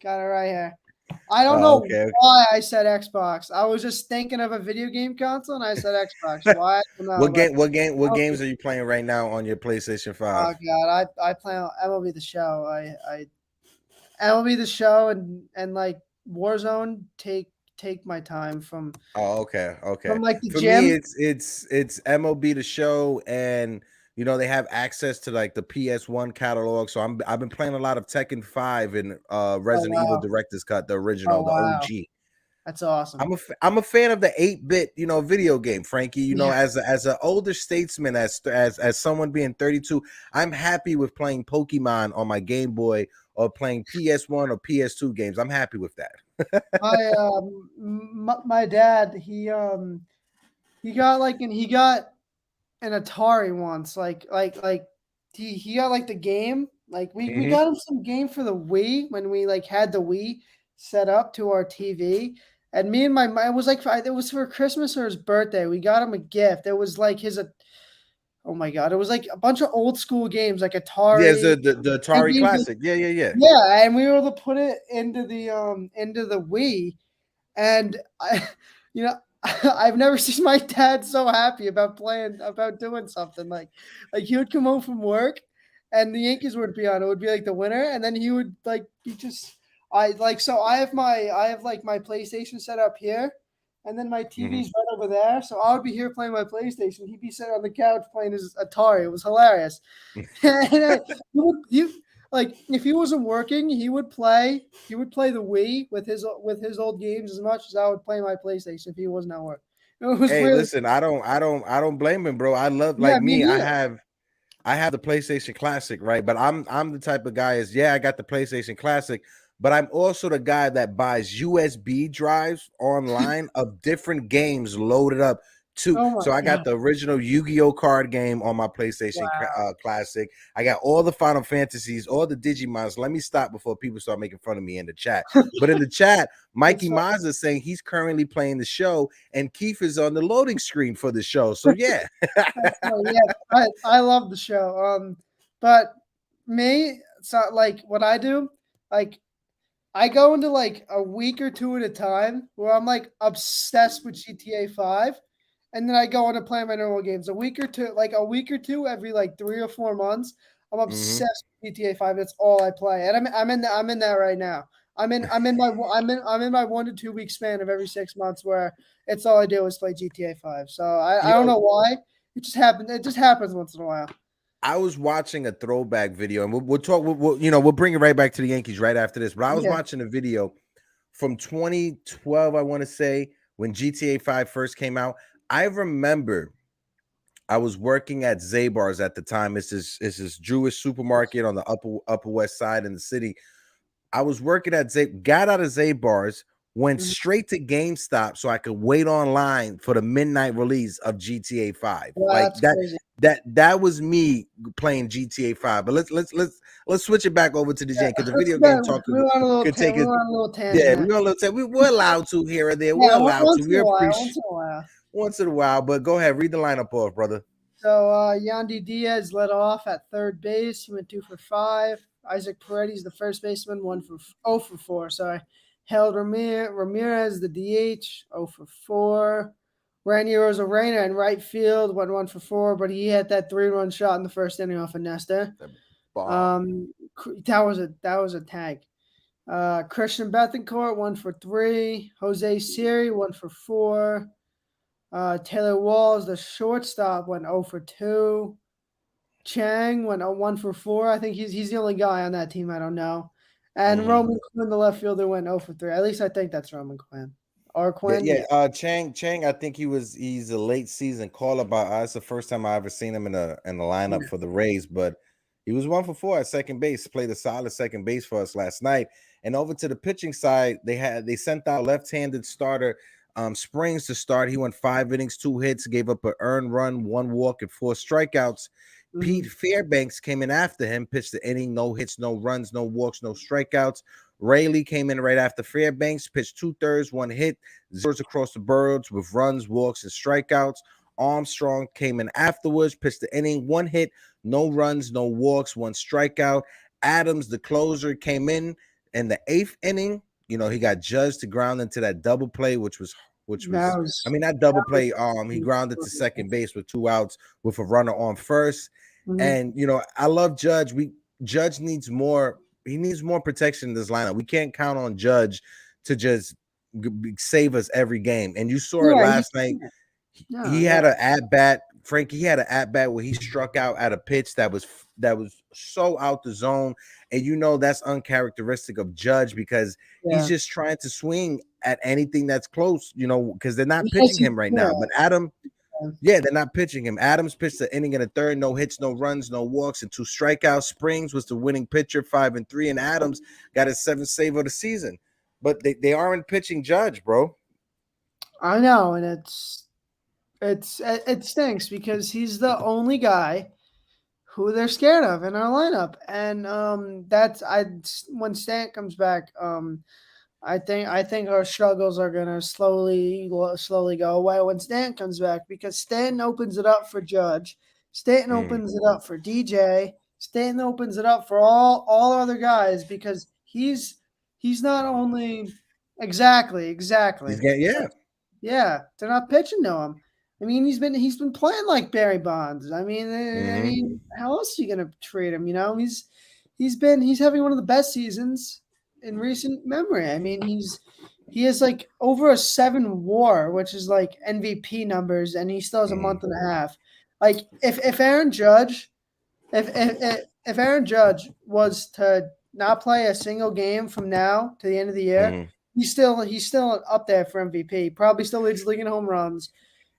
right here. I don't know Okay. why I said Xbox. I was just thinking of a video game console and I said Xbox. Why? I don't know. But What games are you playing right now on your PlayStation 5? oh god, I play on MLB The Show. I MLB The Show and like Warzone take my time from Oh, okay, okay. like the For me, gym. it's MLB The Show, and they have access to like the PS1 catalog. So I've been playing a lot of Tekken 5 and Oh Resident Evil wow. Director's Cut, the Oh original, the wow. OG. That's awesome. I'm a fan of the 8-bit video game, Frankie. Yeah. As an older statesman, as someone being 32, I'm happy with playing Pokemon on my Game Boy or playing PS1 or PS2 games. I'm happy with that. My dad, he got an Atari once. He got like the game. Like we Mhm. got him some game for the Wii when we like had the Wii set up to our TV. And me and it was like it was for Christmas or his birthday. We got him a gift. It was like oh my god, it was like a bunch of old school games like Yes, Atari the and Atari games like Classic. Yeah. yeah, and we were able to put it into the Wii, and I, you know, I've never seen my dad so happy about doing something like he would come home from work, and the Yankees would be on. It would be like the winner, and then he would like be just so I have like my PlayStation set up here, and then my TV's right over there. So I would be here playing my PlayStation. He'd be sitting on the couch playing his Atari. It was hilarious. And like if he wasn't working, he would play. He would play the Wii with his old games as much as I would play my PlayStation if he wasn't at work. It was Hey, really listen, I don't blame him, bro. I love yeah, like me me. neither. I have the PlayStation Classic, right? But I'm the type of guy I got the PlayStation Classic, but I'm also the guy that buys USB drives online of different games loaded up too. Oh my So I got god! the original Yu-Gi-Oh card game on my PlayStation Wow, Classic. I got all the Final Fantasies, all the Digimons. Let me stop before people start making fun of me in the chat. But in the chat, that's Mikey so, Mazda is saying he's currently playing the show, and Keith is on the loading screen for the show. So yeah. yeah. I love the show. But me, so like what I do, like I go into like a week or two at a time where I'm like obsessed with GTA 5. And then I go on to play my normal games. A week or two every like 3 or 4 months. I'm Mhm. obsessed with GTA 5. That's all I play. And I'm in that right now. I'm in my 1 to 2 week span of every 6 months where it's all I do is play GTA 5. So I don't Yo, know why. It just happens once in a while. I was watching a throwback video, and we'll talk. We'll bring it right back to the Yankees right after this. But I was Yeah. watching a video from 2012, I want to say, when GTA 5 first came out. I remember I was working at Zabar's at the time. It's this Jewish supermarket on the upper west side in the city. I was working at got out of Zabar's, went Mhm. straight to GameStop so I could wait online for the midnight release of GTA 5. Wow, Like that's that crazy. that was me playing GTA 5. But let's switch it back over to the Yeah, Gen because the let's video go. game talk We went on a little could take we it. went on a little tangent Yeah, there. we're allowed to here or there. We're Yeah, allowed to. once in We a while. appreciate Once in a while. once in a while, but go ahead, read the lineup off, brother. So Yandy Diaz led off at third base. He went 2 for 5. Isaac Paredes, the first baseman, 0 for 4. Sorry. Harold Ramirez, the DH, 0 for 4. Randy Rosarena in right field went 1 for 4, but he had that 3-run shot in the first inning off of Nesta. Bomb. That was a tag. Christian Bethencourt 1 for 3. Jose Siri 1 for 4. Taylor Walls, the shortstop, went 0 for 2. Chang went 1 for 4. I think he's the only guy on that team I don't know. And Mhm. Roman Quinn, the left fielder, went 0 for 3. At least I think that's Roman Quinn. Or Yeah, Quinn, yeah. yeah. Chang. I think he's a late season caller. But it's the first time I ever seen him in the lineup for the Rays. But He was 1 for 4 at second base. Played a solid second base for us last night. And over to the pitching side, they sent out left-handed starter Springs to start. He went 5 innings, 2 hits, gave up an earned run, 1 walk, and 4 strikeouts. Pete Fairbanks came in after him, pitched the inning, no hits, no runs, no walks, no strikeouts. Rayleigh came in right after Fairbanks, pitched 2/3, 1 hit, zeros across the boards with runs, walks, and strikeouts. Armstrong came in afterwards, pitched the inning, 1 hit, no runs, no walks, 1 strikeout. Adams, the closer, came in the 8th inning. You know, he got judged to ground into that double play, which was I mean, that double play. He grounded to second base with 2 outs with a runner on first. And you know, I love Judge. Judge needs more. He needs more protection in this lineup. We can't count on Judge to just save us every game. And you saw it last night. He had an at bat, Frankie. He had an at bat where he struck out at a pitch that was so out the zone, and you know that's uncharacteristic of Judge because he's just trying to swing at anything that's close. You know, because they're not pitching him right now. But they're not pitching him. Adams pitched the inning in the 3rd, no hits, no runs, no walks, and 2 strikeouts. Springs was the winning pitcher, 5-3, and Adams got his 7th save of the season. But they aren't pitching Judge, bro. I know, and it stinks because he's the only guy who they're scared of in our lineup, and when Stant comes back, I think our struggles are gonna slowly go away when Stant comes back because Stanton opens it up for Judge, Stanton opens it up for DJ, Stanton opens it up for all other guys because he's not only exactly. Yeah, they're not pitching to him. I mean, he's been playing like Barry Bonds. I mean, how else are you gonna treat him? You know, he's having one of the best seasons in recent memory. I mean, he has like over a 7 WAR, which is like MVP numbers, and he still has a month and a half. Like if Aaron Judge was to not play a single game from now to the end of the year, he's still up there for MVP. Probably still leads the league in home runs.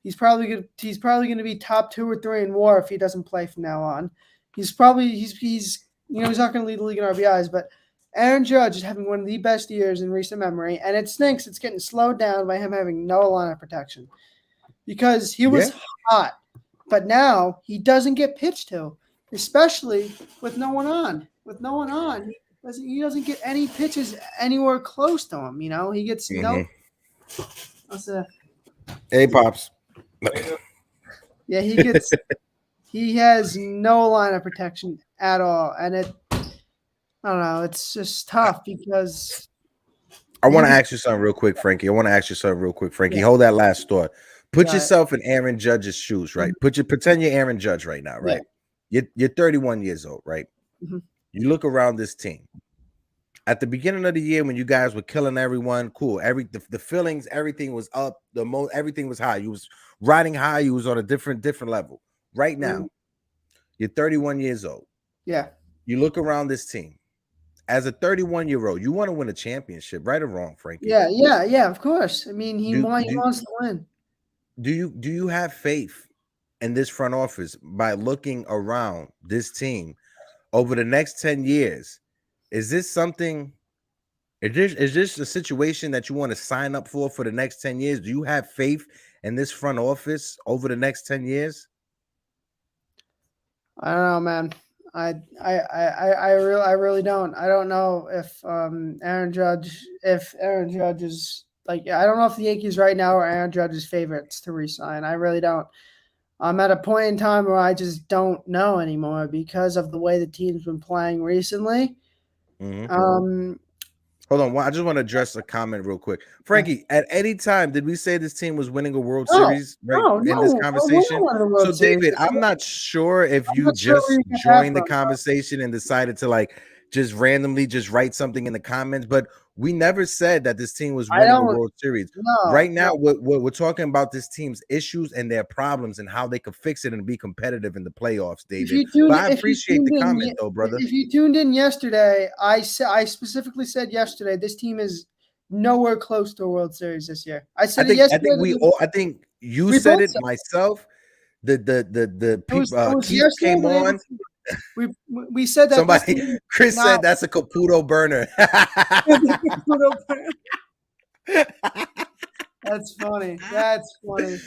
He's probably going to be top 2 or 3 in WAR if he doesn't play from now on. He's not going to lead the league in RBIs, but Aaron Judge is having one of the best years in recent memory, and it stinks. It's getting slowed down by him having no lineup protection because he was hot, but now he doesn't get pitched to, especially with no one on. With no one on, he doesn't get any pitches anywhere close to him. You know, he gets no. Hey, Pops. Yeah, he has no lineup protection at all, and I don't know. It's just tough because I want to ask you something real quick, Frankie. Hold that last thought. Put yourself in Aaron Judge's shoes, right? Pretend you're Aaron Judge right now, right? You're 31 years old, right? You look around this team. At the beginning of the year, when you guys were killing everyone, cool. The feelings, everything was up. Everything was high. You was riding high. You was on a different level. Right now, you're 31 years old. Yeah. You look around this team. As a 31-year-old, you want to win a championship, right or wrong, Frankie? Yeah. Of course. I mean, he wants to win. Do you have faith in this front office by looking around this team over the next 10 years? Is this something? Is this a situation that you want to sign up for the next 10 years? Do you have faith in this front office over the next 10 years? I don't know, man. I really don't. I don't know if Aaron Judge is like, I don't know if the Yankees right now are Aaron Judge's favorites to re-sign. I really don't. I'm at a point in time where I just don't know anymore because of the way the team's been playing recently. Hold on. I just want to address a comment real quick. Frankie, at any time, did we say this team was winning a World Series in this conversation? So, David, I'm not sure if you just joined the conversation and decided to like just randomly just write something in the comments, but we never said that this team was winning a World Series. Right now, we're talking about this team's issues and their problems and how they could fix it and be competitive in the playoffs, David. But I appreciate the comment, though, brother. If you tuned in yesterday, I specifically said yesterday this team is nowhere close to a World Series this year. I said it yesterday. I think you said it, myself. The people Keith came on. we said that this Somebody, team Chris not said that's a Caputo burner. That's funny. That's funny.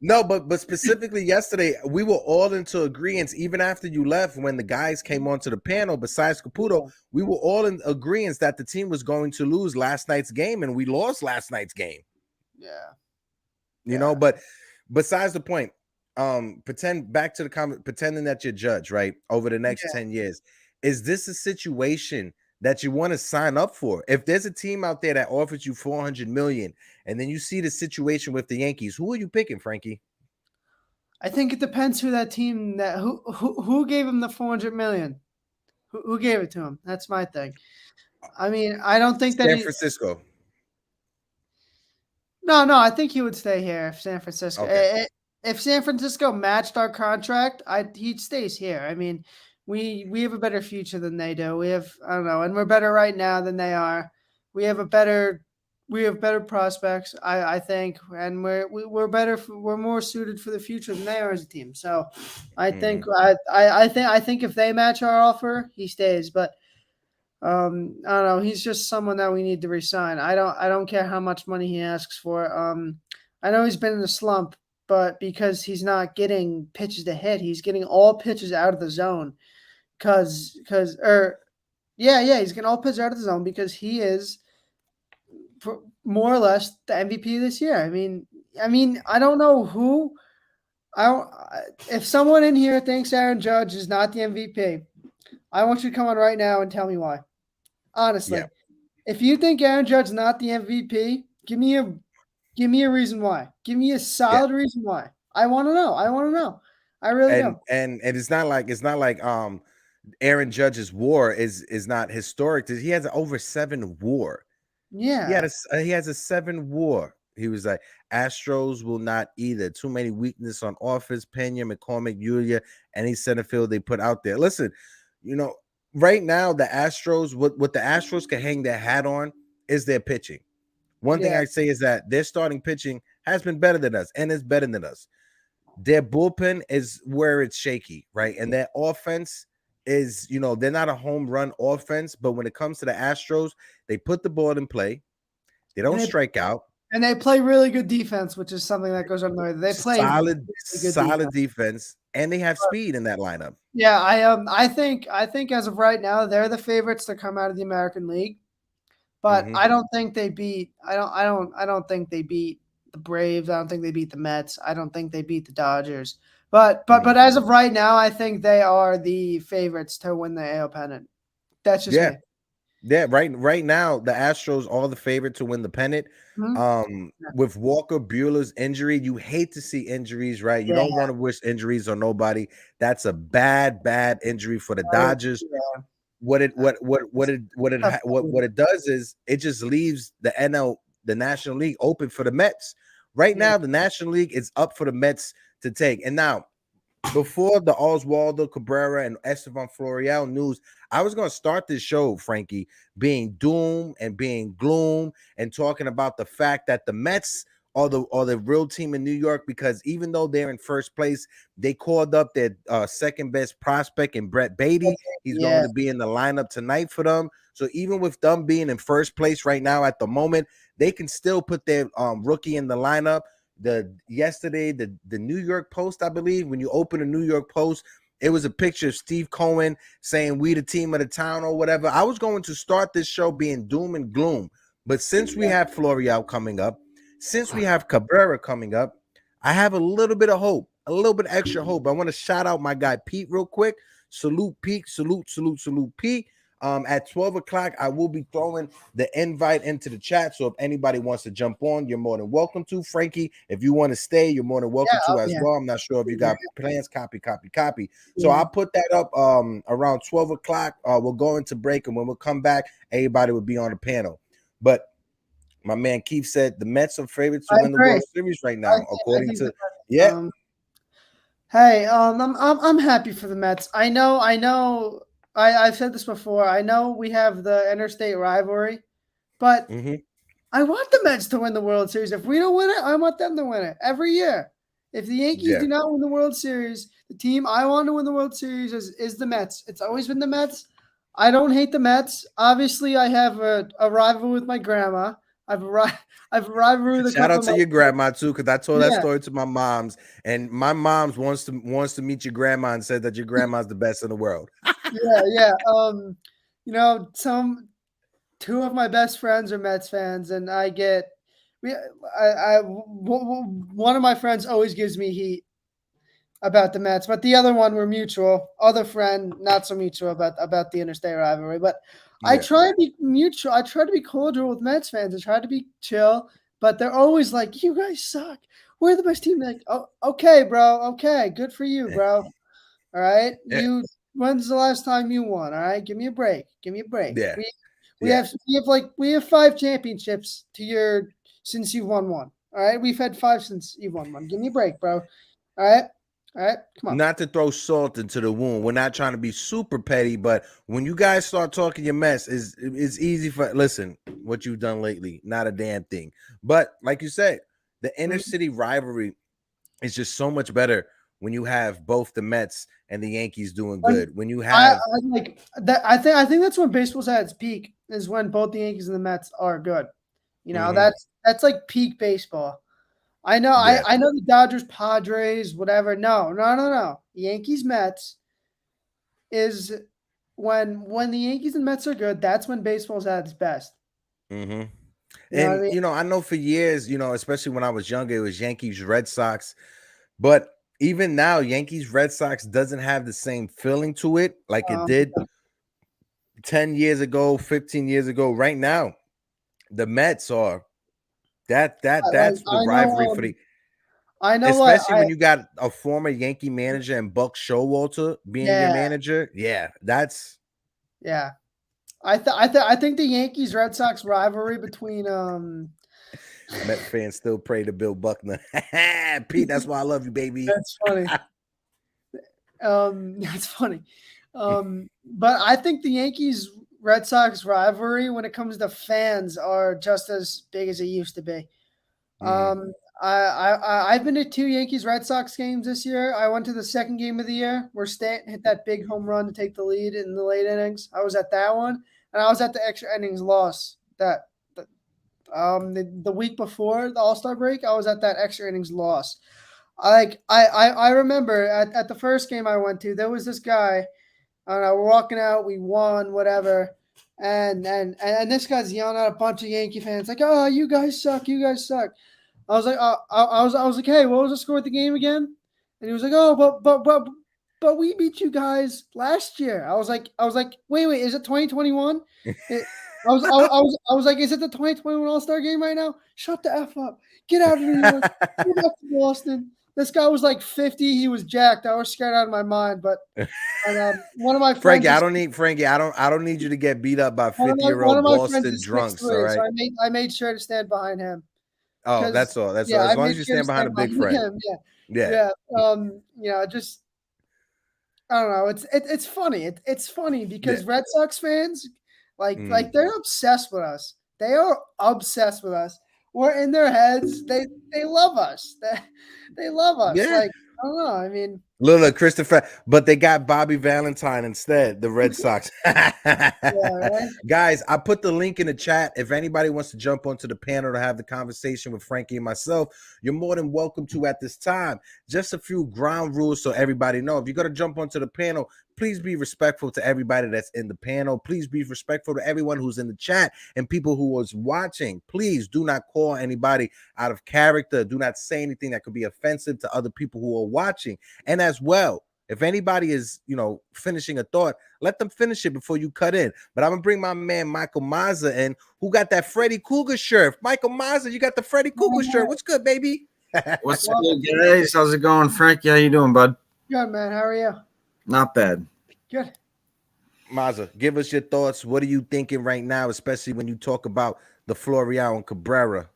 No, but specifically yesterday, we were all into agreement. Even after you left, when the guys came onto the panel, besides Caputo, Yeah. we were all in agreement that the team was going to lose last night's game, and we lost last night's game. Yeah. You know, but besides the point, pretend back to the comment, pretending that you're judge, right? Over the next 10 years, is this a situation that you want to sign up for? If there's a team out there that offers you 400 million, and then you see the situation with the Yankees, who are you picking, Frankie? I think it depends who that team that who gave him the 400 million. Who gave it to him? That's my thing. I mean, I don't think that San he. Francisco. No, I think he would stay here if San Francisco. Okay. If San Francisco matched our contract, he stays here. I mean, we have a better future than they do. We have I don't know, and we're better right now than they are. We have better prospects, I think, and we're better. We're more suited for the future than they are as a team. So, I think I think if they match our offer, he stays. But I don't know. He's just someone that we need to resign. I don't care how much money he asks for. I know he's been in a slump, but because he's not getting pitches to hit, he's getting all pitches out of the zone. He's getting all pitches out of the zone because he is more or less the MVP this year. I mean, I don't know who. I don't, if someone in here thinks Aaron Judge is not the MVP, I want you to come on right now and tell me why. Honestly, if you think Aaron Judge is not the MVP, give me a reason why. Give me a solid reason why. I want to know. I really do. And it's not like Aaron Judge's WAR is not historic. He has an over 7 WAR. Yeah. He has a 7 WAR. He was like, Astros will not either. Too many weakness on offense. Pena, McCormick, Yulia, any center field they put out there. Listen, you know, right now the Astros, what the Astros can hang their hat on is their pitching. One thing I say is that their starting pitching has been better than us and is better than us. Their bullpen is where it's shaky, right? And their offense is, they're not a home run offense, but when it comes to the Astros, they put the ball in play. They don't strike out. And they play really good defense, which is something that goes under. They play solid defense, and they have speed in that lineup. Yeah, I think as of right now, they're the favorites to come out of the American League. But I don't think they beat I don't think they beat the Braves. I don't think they beat the Mets. I don't think they beat the Dodgers. But as of right now, I think they are the favorites to win the AL pennant. That's just me. Yeah, right now the Astros are the favorite to win the pennant. With Walker Buehler's injury, you hate to see injuries, right? You don't want to wish injuries on nobody. That's a bad injury for the Dodgers. What it does is it just leaves the National League open for the Mets. Right now, the National League is up for the Mets to take. And now, before the Oswaldo Cabrera and Estevan Florial news, I was going to start this show, Frankie, being doom and being gloom and talking about the fact that the Mets are the real team in New York, because even though they're in first place, they called up their second best prospect in Brett Beatty. He's going to be in the lineup tonight for them. So even with them being in first place right now at the moment, they can still put their rookie in the lineup. Yesterday, the New York Post, I believe, when you open a New York Post, it was a picture of Steve Cohen saying we the team of the town or whatever. I was going to start this show being doom and gloom, but since we have Florial coming up, since we have Cabrera coming up, I have a little bit of hope, a little bit extra hope. I want to shout out my guy Pete real quick. Salute Pete, salute Pete. At 12 o'clock, I will be throwing the invite into the chat. So if anybody wants to jump on, you're more than welcome to. Frankie, if you want to stay, you're more than welcome to as well. I'm not sure if you got plans. Copy. So I'll put that up around 12 o'clock. We'll go into break, and when we'll come back, everybody will be on the panel. But my man Keith said the Mets are favorites to win the World Series right now, according to Hey, I'm happy for the Mets. I know. I've said this before. I know we have the interstate rivalry, but I want the Mets to win the World Series. If we don't win it, I want them to win it every year. If the Yankees do not win the World Series, the team I want to win the World Series is the Mets. It's always been the Mets. I don't hate the Mets. Obviously, I have a rivalry with my grandma. I've a rivalry with a Shout couple out of to my your grandma too, because I told that yeah. story to my mom's, and my mom's wants to meet your grandma and said that your grandma's the best in the world. Yeah. You know, two of my best friends are Mets fans, and one of my friends always gives me heat about the Mets, but the other one we're mutual. Other friend, not so mutual about the interstate rivalry. But I Yeah. try to be mutual. I try to be cordial with Mets fans. I try to be chill, but they're always like, "You guys suck. We're the best team." Like, oh, okay, bro. Okay, good for you, bro. All right, Yeah. you. When's the last time you won? All right, give me a break. Give me a break. Yeah. We have 5 championships since you've won one. All right, we've had 5 since you've won one. Give me a break, bro. All right, come on. Not to throw salt into the wound. We're not trying to be super petty, but when you guys start talking your mess, it's easy for listen, what you've done lately, not a damn thing. But like you said, the inner city rivalry is just so much better when you have both the Mets and the Yankees doing good. When you I have like that. I think that's when baseball's at its peak is when both the Yankees and the Mets are good. You know, that's like peak baseball. I know. yeah. I know the Dodgers, Padres, whatever. No. Yankees, Mets is when the Yankees and Mets are good. That's when baseball's at its best. Mm-hmm. You know what I And mean? I know for years, especially when I was younger, it was Yankees, Red Sox. But even now, Yankees, Red Sox doesn't have the same feeling to it like it did 10 years ago, 15 years ago. Right now, the Mets are that's the I rivalry know. for the I know what especially when you got a former Yankee manager and Buck Showalter being your Yeah, manager. Yeah, that's yeah. I think the Yankees Red Sox rivalry between Met fans still pray to Bill Buckner. Pete, that's why I love you, baby. that's funny. That's funny. But I think the Yankees Red Sox rivalry when it comes to fans are just as big as it used to be. Mhm. I've been to 2 Yankees Red Sox games this year. I went to the second game of the year where Stanton hit that big home run to take the lead in the late innings. I was at that one, and I was at the extra innings loss the week before the All-Star break. I was at that extra innings loss. I remember at the first game I went to, there was this guy. I don't know, we're walking out, we won, whatever. And this guy's yelling at a bunch of Yankee fans, like, "Oh, you guys suck, you guys suck." I was like, I was like, "Hey, what was the score of the game again?" And he was like, "Oh, but we beat you guys last year." I was like, wait, is it 2021? I was like, "Is it the 2021 All-Star game right now? Shut the F up. Get out of New York. Go back to Boston." This guy was like 50. He was jacked. I was scared out of my mind, but one of my friends Frankie, I is don't need Frankie. I don't need you to get beat up by one 50-year-old of my friends Boston is drunks. All 6'3", so right. I made sure to stand behind him Oh, because that's all. That's all. yeah, As I long as made you sure to stand behind a stand big behind friend. him. Yeah. Yeah. Just I don't know. It's funny. It's funny Yeah. because Red Sox fans Mhm. they're obsessed with us. They are obsessed with us. We're in their heads. They love us. They love us. Yeah. Like I don't know. I mean, Little Christopher, but they got Bobby Valentine instead, the Red Sox. yeah, right. Guys, I put the link in the chat. If anybody wants to jump onto the panel to have the conversation with Frankie and myself, you're more than welcome to at this time. Just a few ground rules so everybody know. If you're going to jump onto the panel, please be respectful to everybody that's in the panel. Please be respectful to everyone who's in the chat and people who was watching. Please do not call anybody out of character. Do not say anything that could be offensive to other people who are watching. And as well, if anybody is, finishing a thought, let them finish it before you cut in. But I'm going to bring my man Michael Mazza in, who got that Freddy Cougar shirt. Michael Mazza, you got the Freddy Cougar shirt. What's good, baby? What's good, guys? How's it going? Frankie, how you doing, bud? Good man. How are you? Not bad. Good. Mazza, give us your thoughts. What are you thinking right now, especially when you talk about the Florial and Cabrera?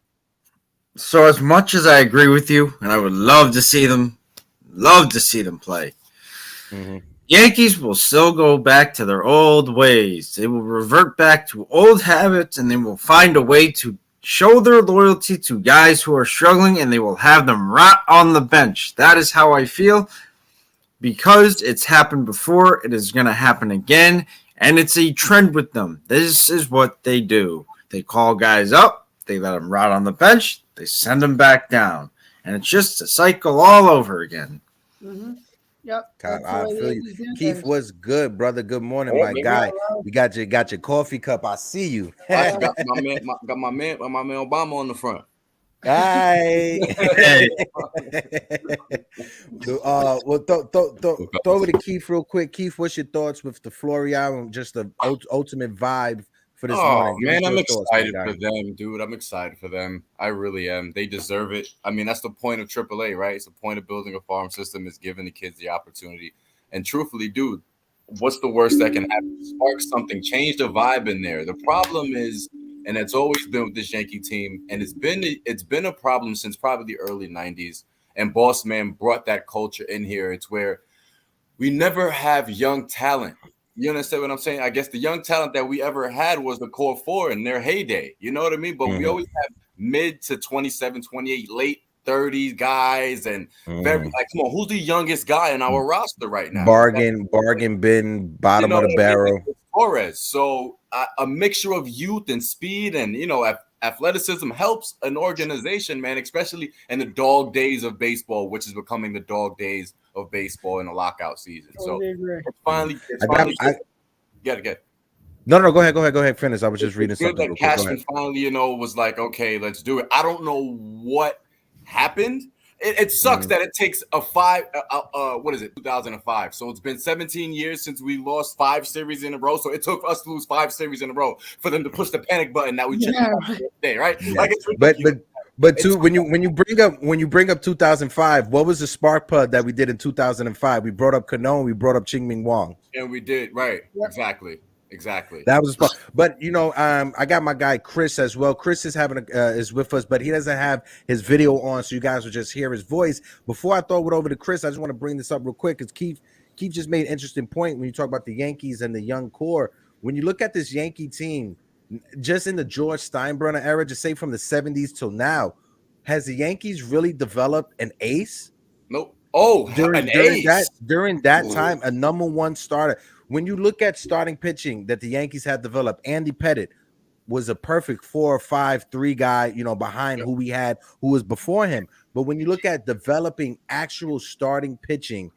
So as much as I agree with you, and I would love to see them play, Yankees will still go back to their old ways. They will revert back to old habits, and they will find a way to show their loyalty to guys who are struggling, and they will have them rot on the bench. That is how I feel. Because it's happened before, it is going to happen again, and it's a trend with them. This is what they do. They call guys up, they let them rot on the bench, they send them back down, and it's just a cycle all over again. Mm-hmm. Yep. God, that's the I way the feel Yankees do you. Keith, things. what's good, brother? Good morning, Oh, my baby. guy. You got your coffee cup. I see you. I got my man Obama on the front. Hi. Hey. Well, throw over to Keith real quick. Keith, what's your thoughts with the Florial and just the ultimate vibe for this morning? Give us Man, I'm your thoughts, my excited guy. for them, dude. I'm excited for them. I really am. They deserve it. I mean, that's the point of AAA, right? It's the point of building a farm system is giving the kids the opportunity. And truthfully, dude, what's the worst that can happen? Spark something, change the vibe in there. The problem is, and it's always been with this Yankee team, and it's been a problem since probably the early 90s. And Boss Man brought that culture in here. It's where we never have young talent. You understand what I'm saying? I guess the young talent that we ever had was the core four in their heyday. You know what I mean? But we always have mid to 27, 28, late 30s guys. And very like, come on, who's the youngest guy in our roster right now? Bargain bin, bottom of the barrel. Torres. So a mixture of youth and speed and, athleticism helps an organization, man, especially in the dog days of baseball, which is becoming the dog days of baseball in the lockout season. Totally agree. It's finally get. No, go ahead. Finish. I was just reading something. That Cashman finally, was like, okay, let's do it. I don't know what happened. It sucks that it takes 2005. So it's been 17 years since we lost 5 series in a row. So it took us to lose 5 series in a row for them to push the panic button that we checked today, right? Yeah. Like it's but too, when you bring up 2005, what was the spark plug that we did in 2005? We brought up Cano and we brought up Ching Ming Wong. And we did, right. Exactly. That was fun. But I got my guy Chris as well. Chris is is with us, but he doesn't have his video on, so you guys will just hear his voice. Before I throw it over to Chris, I just want to bring this up real quick because Keith just made an interesting point when you talk about the Yankees and the young core. When you look at this Yankee team, just in the George Steinbrenner era, just say from the 70s till now, has the Yankees really developed an ace? Nope. During that time, a number one starter. When you look at starting pitching that the Yankees had developed, Andy Pettitte was a perfect 4 or 5-3 guy, behind who we had, who was before him. But when you look at developing actual starting pitching,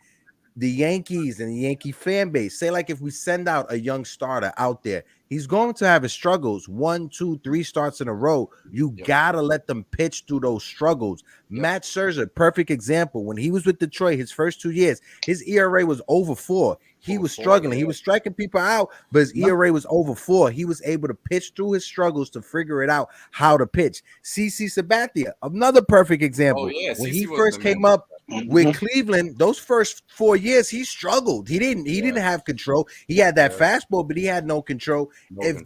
the Yankees and the Yankee fan base, say like if we send out a young starter out there, he's going to have his struggles. 1, 2, 3 starts in a row. You gotta let them pitch through those struggles. Matt Scherzer, perfect example. When he was with Detroit, his first 2 years, his ERA was over 4. He was struggling. He was striking people out, but his ERA was over 4. He was able to pitch through his struggles to figure it out how to pitch. CC Sabathia, another perfect example. When he first came up with Cleveland, those first 4 years, he struggled. He didn't have control. He had that fastball, but he had no control.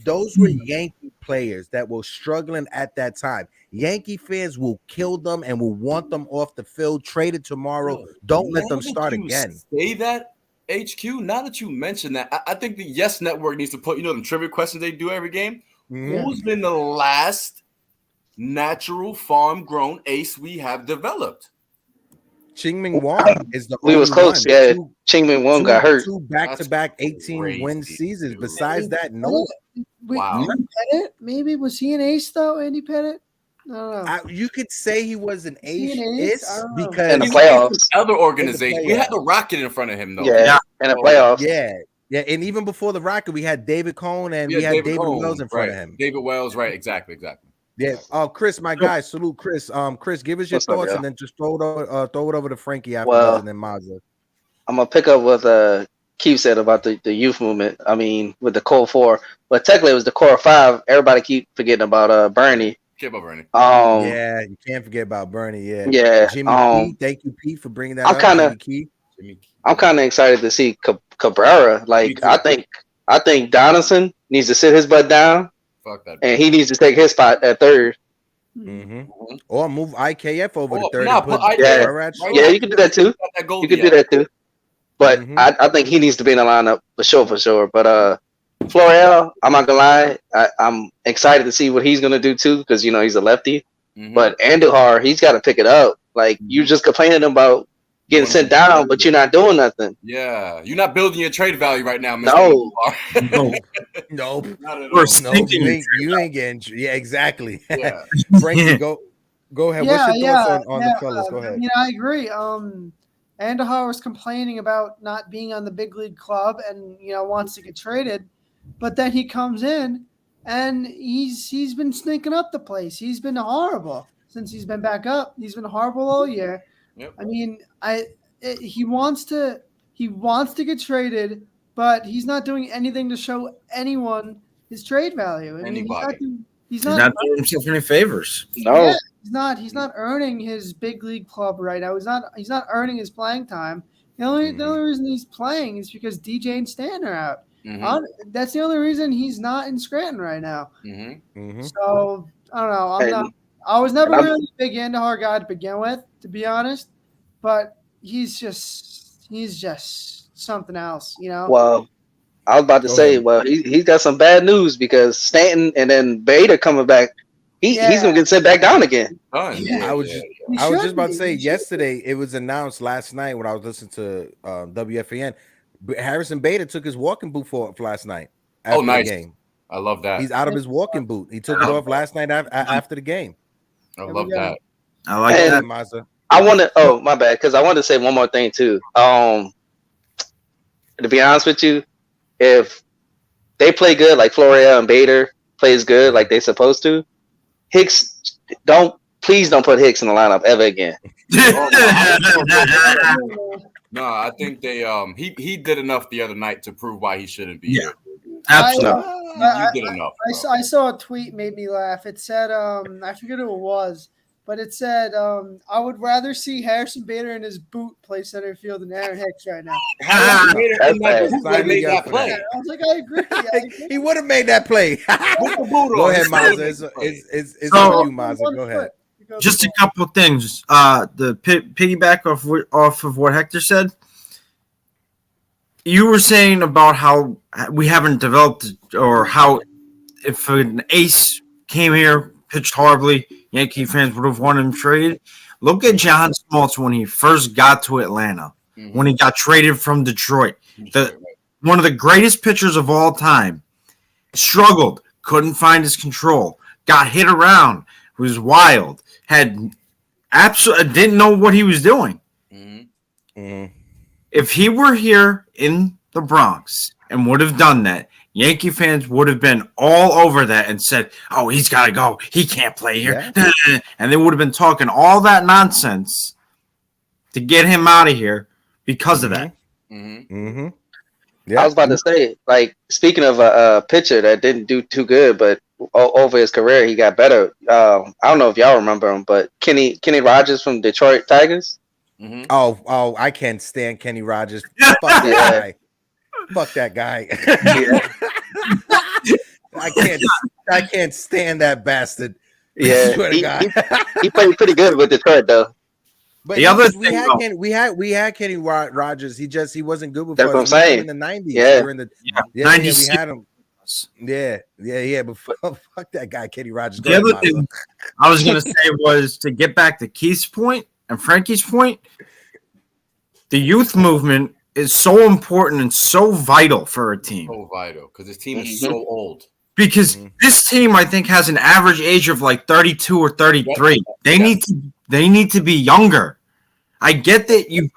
Those were Yankee players that were struggling at that time, Yankee fans will kill them and will want them off the field, traded tomorrow. Don't let them start again. Say that, HQ. Now that you mention that, I think the Yes Network needs to put, them trivia questions they do every game. Who's been the last natural farm-grown ace we have developed? Ching Ming Wong is the we was close. one. Yeah, Ching Ming Wong got hurt. 2 back-to-back 18-win seasons. Besides that, no. Wow. Andy Pettitte, maybe was he an ace though? Andy Pettitte. I don't know. You could say he was an ace because in the playoffs. Other organizations, we had the Rocket in front of him though. Yeah, in the playoffs. Yeah, and even before the Rocket, we had David Cohn and we had David Wells in front of him. David Wells, right? Exactly. Yeah. Oh, Chris, my guy, salute Chris. Chris, give us your thoughts and then just throw it over to Frankie afterwards and then Mazda. I'm gonna pick up what Keith said about the youth movement. I mean, with the core 4, but technically it was the core 5. Everybody keep forgetting about Bernie. Yeah, you can't forget about Bernie. Yeah. Jimmy Key, thank you, Pete, for bringing that up. I'm kind of excited to see Cabrera. Like, I think Donaldson needs to sit his butt down. Fuck that. And he needs to take his spot at third. Or move IKF over to third. Yeah, you can do that too. You can do that too. But I think he needs to be in the lineup for sure. But Florial, I'm not gonna lie, I'm excited to see what he's gonna do too, because he's a lefty. Mhm. But Andujar, he's got to pick it up. Like you just complaining about getting sent down, but you're not doing nothing. Yeah, you're not building your trade value right now, Mr. No. Nope. Not at We're all. stinking. You ain't getting. Yeah, exactly. Yeah. Frankie, go ahead. What's your thoughts on the fellas? Go ahead. I agree. Andujar was complaining about not being on the big league club and wants to get traded, but then he comes in and he's been sneaking up the place. He's been horrible since he's been back up. He's been horrible all year. Yep. I mean, he wants to get traded, but he's not doing anything to show anyone his trade value. I mean, he's not doing himself any favors. No. Yeah, he's not earning his big league club right now. He's not earning his playing time. The only reason he's playing is because DJ and Stan are out. That's the only reason he's not in Scranton right now. So I don't know. I was never really a big Andujar guy to begin with, to be honest. But he's just something else, Well, I was about to say, he's got some bad news because Stanton and then Bader coming back. He's gonna get sent back down again. I was just about to say yesterday. It was announced last night when I was listening to WFAN. Harrison Bader took his walking boot for last night. After nice. the game. I love that. He's out of his walking boot. He took it off last night after the game. I love that. I like that, Mazda. I want to. Oh, my bad. Because I want to say one more thing too. To be honest with you, if they play good, like Florial and Bader plays good, like they're supposed to, Hicks, please don't put Hicks in the lineup ever again. No, I think they he did enough the other night to prove why he shouldn't be here. Absolutely. You did enough. I saw a tweet made me laugh. It said, I forget who it was, but it said, I would rather see Harrison Bader in his boot play center field than Aaron Hicks right now. Made that play. I was like, I agree. He would have made that play. Go ahead, Mazda. It's on you, Mazda. Go ahead. Just a couple of things. The piggyback off of what Hector said. You were saying about how we haven't developed, or how if an ace came here, pitched horribly, Yankee fans would have wanted him traded. Look at John Smoltz when he first got to Atlanta, when he got traded from Detroit. One of the greatest pitchers of all time. Struggled, couldn't find his control, got hit around, was wild, had absolutely didn't know what he was doing. If he were here in the Bronx and would have done that, Yankee fans would have been all over that and said, "Oh, he's got to go. He can't play here." Yeah. And they would have been talking all that nonsense to get him out of here because of that. Yeah. I was about to say, like, speaking of a pitcher that didn't do too good, but over his career he got better. I don't know if y'all remember him, but Kenny Rogers from Detroit Tigers. Oh, I can't stand Kenny Rogers. Fuck that guy. Fuck that guy. I can't stand that bastard. Yeah, he played pretty good with Detroit though. But the other we had Kenny Rogers. He wasn't good with us. That's what I'm saying. In the 90s. Yeah. During the 90s. We had him. Yeah. But fuck that guy, Kenny Rogers. The other thing I was gonna say was to get back to Keith's point and Frankie's point. The youth movement is so important and so vital for a team. So vital because this team is so old. Because this team, I think, has an average age of like 32 or 33. They need to be younger. I get that you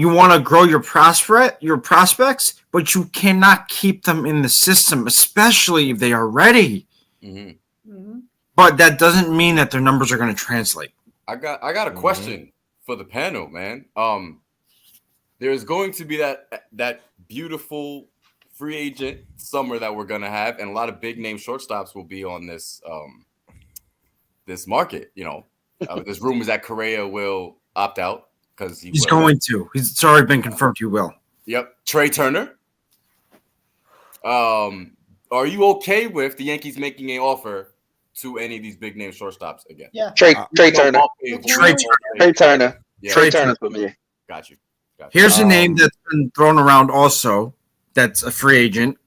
want to grow your prospects, but you cannot keep them in the system, especially if they are ready. But that doesn't mean that their numbers are going to translate. I got a question for the panel, man. There's going to be that beautiful free agent summer that we're gonna have, and a lot of big name shortstops will be on this this market. There's rumors that Correa will opt out because he's going to. It's already been confirmed he will. Yep. Trey Turner. Are you okay with the Yankees making an offer to any of these big name shortstops again? Yeah. Trey Turner. Trey Turner. Yeah. Trey Turner's with me. Got you. Here's a name that's been thrown around also. that's a free agent.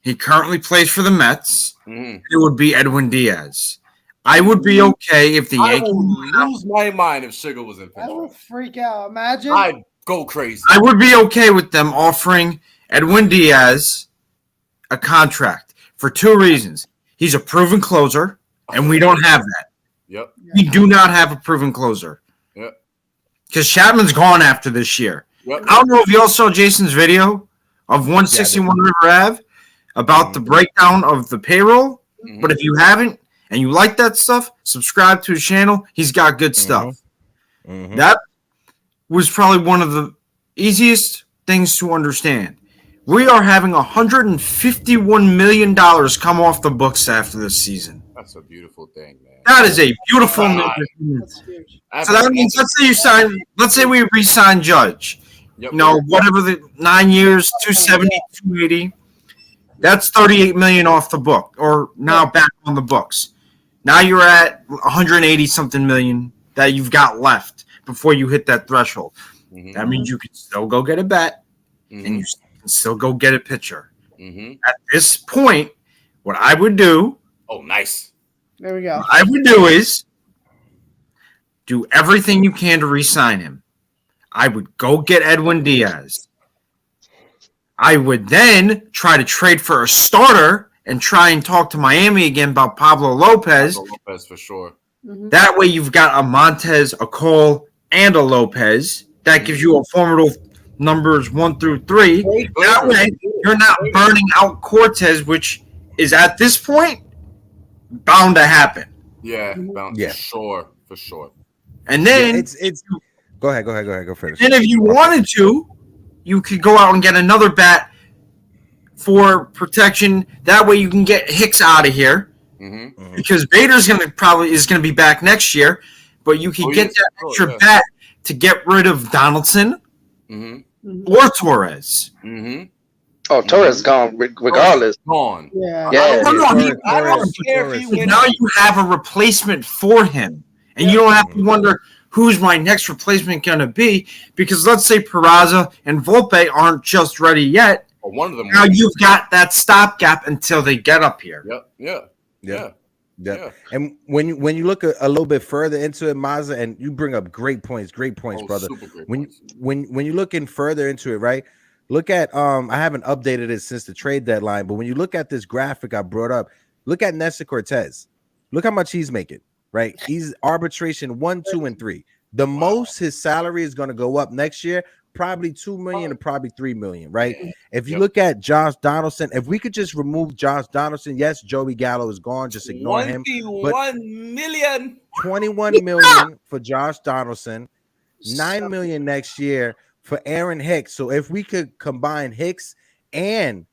He currently plays for the Mets. Mhm. It would be Edwin Diaz. I would be okay if the I Yankees. will lose my mind if Sugar was in I will pinch. freak out. Imagine. I'd go crazy. I would be okay with them offering Edwin Diaz a contract for two reasons. He's a proven closer, and we don't have that. Yep. We do not have a proven closer. Yep. Because Chapman's gone after this year. Yep. I don't know if y'all saw Jason's video of 161 River Ave about the breakdown of the payroll. Mhm. But if you haven't and you like that stuff, subscribe to his channel. He's got good stuff. Mhm. That was probably one of the easiest things to understand. We are having $151 million come off the books after this season. That's a beautiful thing, man. That is a beautiful God. number. That's huge. So that means let's say we re-sign Judge. Yep. You know, whatever the 9 years, 270, 280. That's $38 million off the book, or now back on the books. Now you're at 180 something million that you've got left before you hit that threshold. Mhm. That means you can still go get a bet, and you can still go get a pitcher. Mhm. At this point, what I would do, Oh, nice. There we go. is do everything you can to re-sign him. I would go get Edwin Diaz. I would then try to trade for a starter and try and talk to Miami again about Pablo Lopez. Lopez for sure. Mhm. That way you've got a Montez, a Cole, and a Lopez. That gives you a formidable numbers 1 through 3. That way you're not burning out Cortez, which is at this point bound to happen. Yeah, bound Yeah. for sure. And then It's go ahead, go finish. And if you wanted to, you could go out and get another bat for protection. That way you can get Hicks out of here Mm-hmm. because Bader's gonna be back next year. But you can get that extra bat to get rid of Donaldson Mm-hmm. or Torres. Mm-hmm. Oh, Torres is gone regardless. Gone. Yeah. Yeah. I don't care if he So wins. now you have a replacement for him, and you don't have to wonder who's my next replacement going to be, because let's say Peraza and Volpe aren't just ready yet. Or one of them. Now you've got that stopgap until they get up here. Yep. Yeah. And when you look a little bit further into it, Mazza, and you bring up great points, brother. Super great When points. when you look in further into it, right? Look at I haven't updated it since the trade deadline, but when you look at this graphic I brought up, look at Nestor Cortez. Look how much he's making, right? He's arbitration 1, 2, and 3. The most his salary is going to go up next year, probably 2 million to probably 3 million, right? If you look at Josh Donaldson, if we could just remove Josh Donaldson, yes, Joey Gallo is gone, just ignore him. 21 million. 21 million for Josh Donaldson, 9 million next year for Aaron Hicks. So if we could combine Hicks and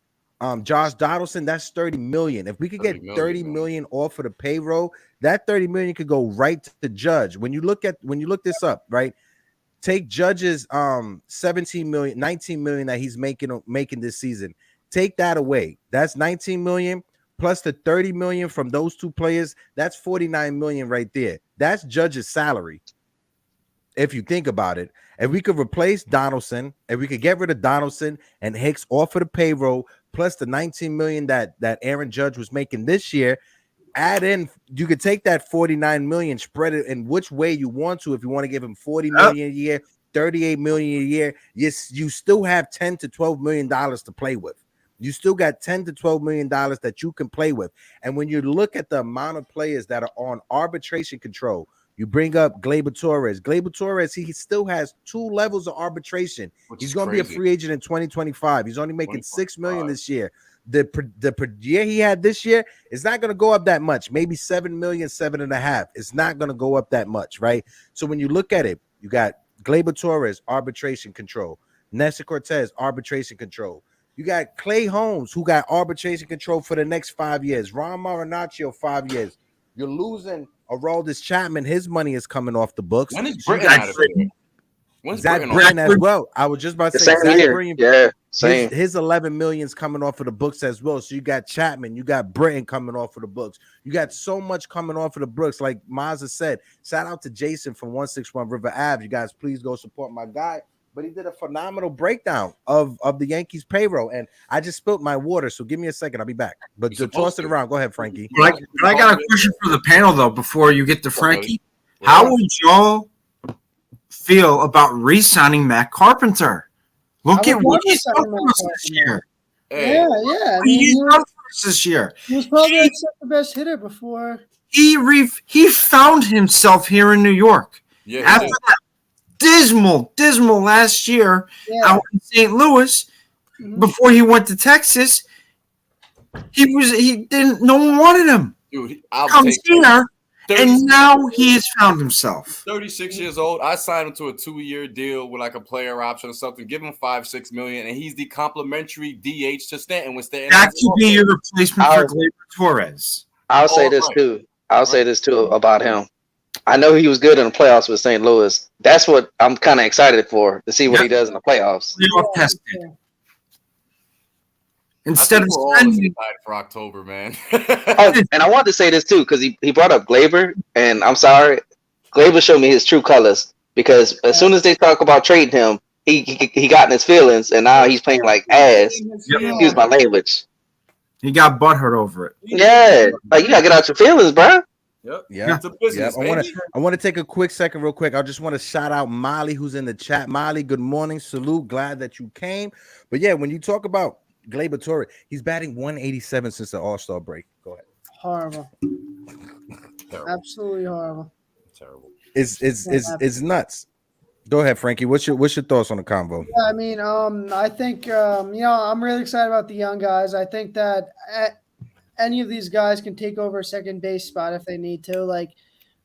Josh Donaldson, that's 30 million. If we could get 30 million off of the payroll, that 30 million could go right to the Judge. When you look this up, right? Take Judge's 17 million, 19 million that he's making this season. Take that away. That's 19 million plus the 30 million from those two players. That's 49 million right there. That's Judge's salary. If you think about it, if we could replace Donaldson, if we could get rid of Donaldson and Hicks off of the payroll, plus the 19 million that Aaron Judge was making this year, add in, you could take that 49 million, spread it in which way you want to. If you want to give him 40 million a year, 38 million a year, yes, you still have 10 to 12 million dollars to play with. You still got 10 to 12 million dollars that you can play with. And when you look at the amount of players that are on arbitration control, you bring up Gleyber Torres. Gleyber Torres, he still has 2 levels of arbitration. He's going to be a free agent in 2025. He's only making 6 million this year. The year he had this year is not going to go up that much. Maybe 7 million, 7.5. It's not going to go up that much, right? So when you look at it, you got Gleyber Torres, arbitration control. Nestor Cortez, arbitration control. You got Clay Holmes, who got arbitration control for the next 5 years. Ron Marinaccio, 5 years. You're losing Aroldis Chapman. His money is coming off the books. When is Britton out of here? When's Zach Britton Britton as well. I was just about to say Zach Britton. Yeah, same. His 11 million is coming off of the books as well. So you got Chapman, you got Britton coming off of the books. You got so much coming off of the books. Like Mazza said, shout out to Jason from 161 River Ave. You guys, please go support my guy. but he did a phenomenal breakdown of the Yankees payroll. And I just spilled my water, so give me a second. I'll be back. But to toss it around. Go ahead, Frankie. But I got a question for the panel, though, before you get to Frankie. How would y'all feel about re-signing Matt Carpenter? Look at what he's done for us this year. Hey. Yeah. I mean, he's done for us this year. He was probably like the best hitter before. He found himself here in New York. Yeah. After that dismal last year out in St. Louis, before he went to Texas, no one wanted him. Dude, comes here, and now he has found himself. 36 years old. I signed him to a 2-year deal with like a player option or something. Give him $5-6 million, and he's the complimentary DH to Stanton. With Stanton, that could be your replacement for Gleyber Torres. I'll say this too. I'll say this too about him. I know he was good in the playoffs with St. Louis. That's what I'm kind of excited for, to see what he does in the playoffs. Instead of spending for October, man. And I wanted to say this too, because he brought up Gleyber, and I'm sorry, Gleyber showed me his true colors. Because as soon as they talk about trading him, he got in his feelings, and now he's playing like ass. Excuse my language. He got butthurt over it. Yeah, like you gotta get out your feelings, bro. Yep. Yeah. It's a business, I want to take a quick second, real quick. I just want to shout out Molly, who's in the chat. Molly, good morning. Salute. Glad that you came. But yeah, when you talk about Gleyber Torres, he's batting 187 since the All-Star break. Go ahead. Horrible. Absolutely horrible. Terrible. It's nuts. Go ahead, Frankie. What's your thoughts on the convo? Yeah, I mean, I think I'm really excited about the young guys. I think that any of these guys can take over a second base spot if they need to. Like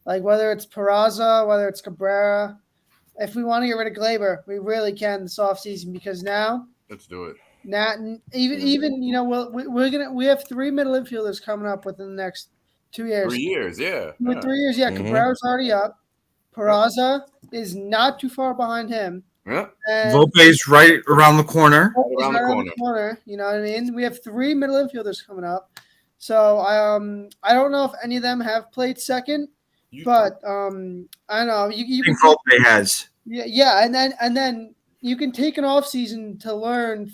whether it's Peraza, whether it's Cabrera. If we want to get rid of Gleyber, we really can this offseason, because now let's do it. Now, even we have 3 middle infielders coming up within the next 2 years. 3 years, yeah. With 3 years, yeah. Cabrera's already up. Peraza is not too far behind him. Yeah. Volpe's right around the corner. Around the corner. You know what I mean? We have 3 middle infielders coming up. So I don't know if any of them have played second, but I don't know. You I think Volpe has. Yeah, and then you can take an off season to learn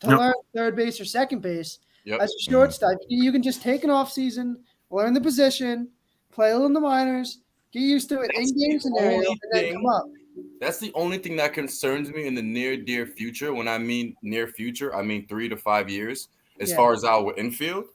learn third base or second base as a shortstop. You can just take an off season, learn the position, play a little in the minors, get used to it in game scenario, and then come up. That's the only thing that concerns me in the near future. When I mean near future, I mean 3 to 5 years. As far as our infield,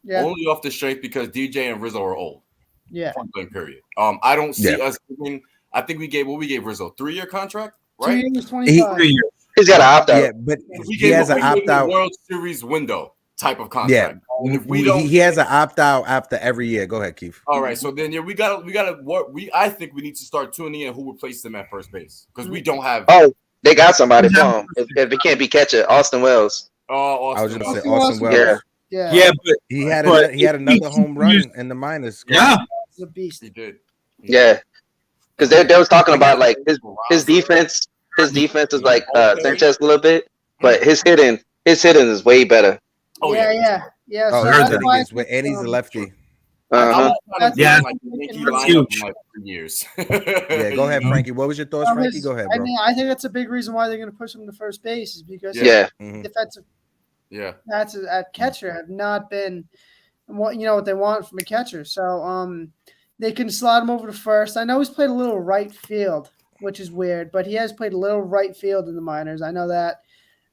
only off the strength because DJ and Rizzo are old. Yeah. Period. I don't see us giving. I think we gave Rizzo 3-year contract, right? 2 years, 25. He's got an opt out. Yeah, but he has an opt out. World Series window type of contract. Yeah, and if we don't, he has an opt out after every year. Go ahead, Keith. All right, so then we gotta work. I think we need to start tuning in who replaces him at first base, because we don't have. Oh, they got somebody for him. If it can't be catcher, Austin Wells. Oh, I was going to say Austin Wells. Yeah, but he had another home run in the minors. Yeah, he's a beast. He did. Yeah, because they was talking about like his defense. His defense is like Sanchez a little bit, but his hitting is way better. Oh yeah. Oh, So and he's a lefty. Yeah, like Yankee Lineup in like 3 years. Yeah, go ahead, Frankie. What was your thoughts, Frankie? Go ahead, bro. I mean, I think that's a big reason why they're going to push him to first base, is because defensive. Yeah, that's at catcher have not been what they want from a catcher. So they can slide him over to first. I know he's played a little right field, which is weird, but he has played a little right field in the minors. I know that.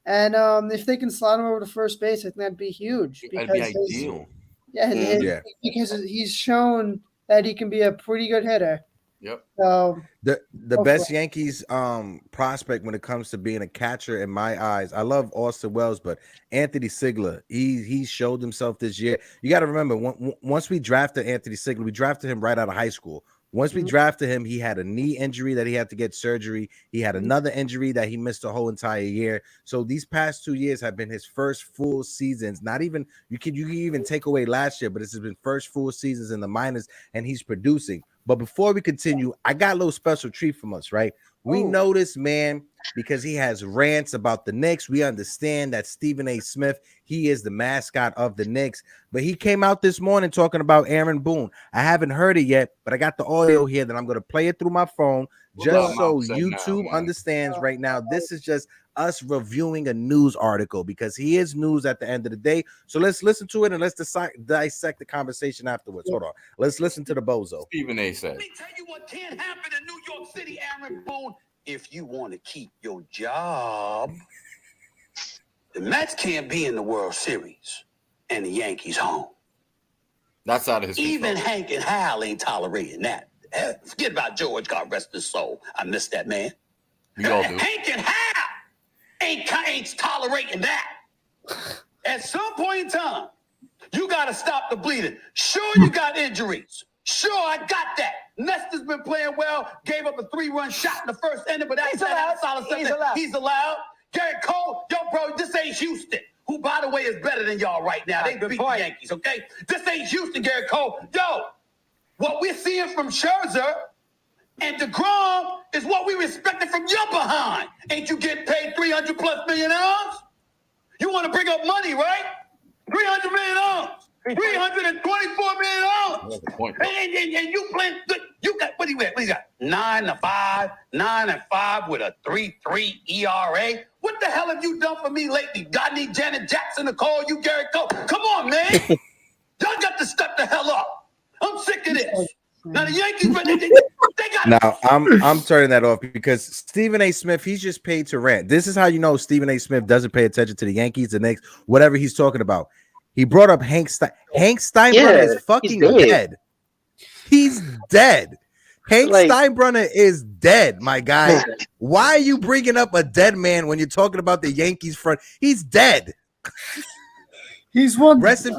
And if they can slide him over to first base, I think that'd be huge. That'd be ideal. Because he's shown that he can be a pretty good hitter. Yep. So the best Yankees prospect when it comes to being a catcher in my eyes, I love Austin Wells, but Anthony Sigler, he showed himself this year. You got to remember, once we drafted Anthony Sigler, we drafted him right out of high school. Once we drafted him, he had a knee injury that he had to get surgery. He had another injury that he missed the whole entire year. So these past 2 years have been his first full seasons. Not even you can even take away last year, but this has been first full seasons in the minors, and he's producing. But before we continue, I got a little special treat from us, right? We know this man because he has rants about the Knicks. We understand that Stephen A. Smith, he is the mascot of the Knicks. But he came out this morning talking about Aaron Boone. I haven't heard it yet, but I got the audio here that I'm going to play it through my phone. just so I'm upset YouTube now, man. understands right now. This is just us reviewing a news article because he is news at the end of the day. So let's listen to it and let's dissect the conversation afterwards. Hold on. Let's listen to the bozo. Stephen A. said. Let me tell you what can't happen in New York City, Aaron Boone. If you want to keep your job, the Mets can't be in the World Series and the Yankees home. That's out of his Even control. Hank and Hal ain't tolerating that. Forget about George, God rest his soul. I miss that man. We all do. Hank and Hal ain't tolerating that. At some point in time, you got to stop the bleeding. Sure, you got injuries. Sure, I got that. Nestor's been playing well, gave up a 3-run shot in the first inning, but that's he's allowed. Garrett Cole, yo, bro, this ain't Houston, who, by the way, is better than y'all right now. They beat the Yankees, okay? This ain't Houston, Garrett Cole. Yo, what we're seeing from Scherzer and DeGrom is what we expected from your behind. Ain't you getting paid $300+ million? You want to bring up money, right? $300 million. $324 million. That's the point. And you playing good. You got what do you got? What do you got? 9-5 with a 3.3 ERA. What the hell have you done for me lately? Got any Janet Jackson to call you, Garrett Cole? Come on, man. Y'all got to step the hell up. I'm sick of this. Now the Yankees, they got. Now I'm turning that off because Stephen A. Smith, he's just paid to rant. This is how you know Stephen A. Smith doesn't pay attention to the Yankees. The next whatever he's talking about. He brought up Hank Stein. Hank Steinbrenner is fucking dead. He's dead. Hank Steinbrenner is dead, my guy. Why are you bringing up a dead man when you're talking about the Yankees front? He's dead. He's one. Rest in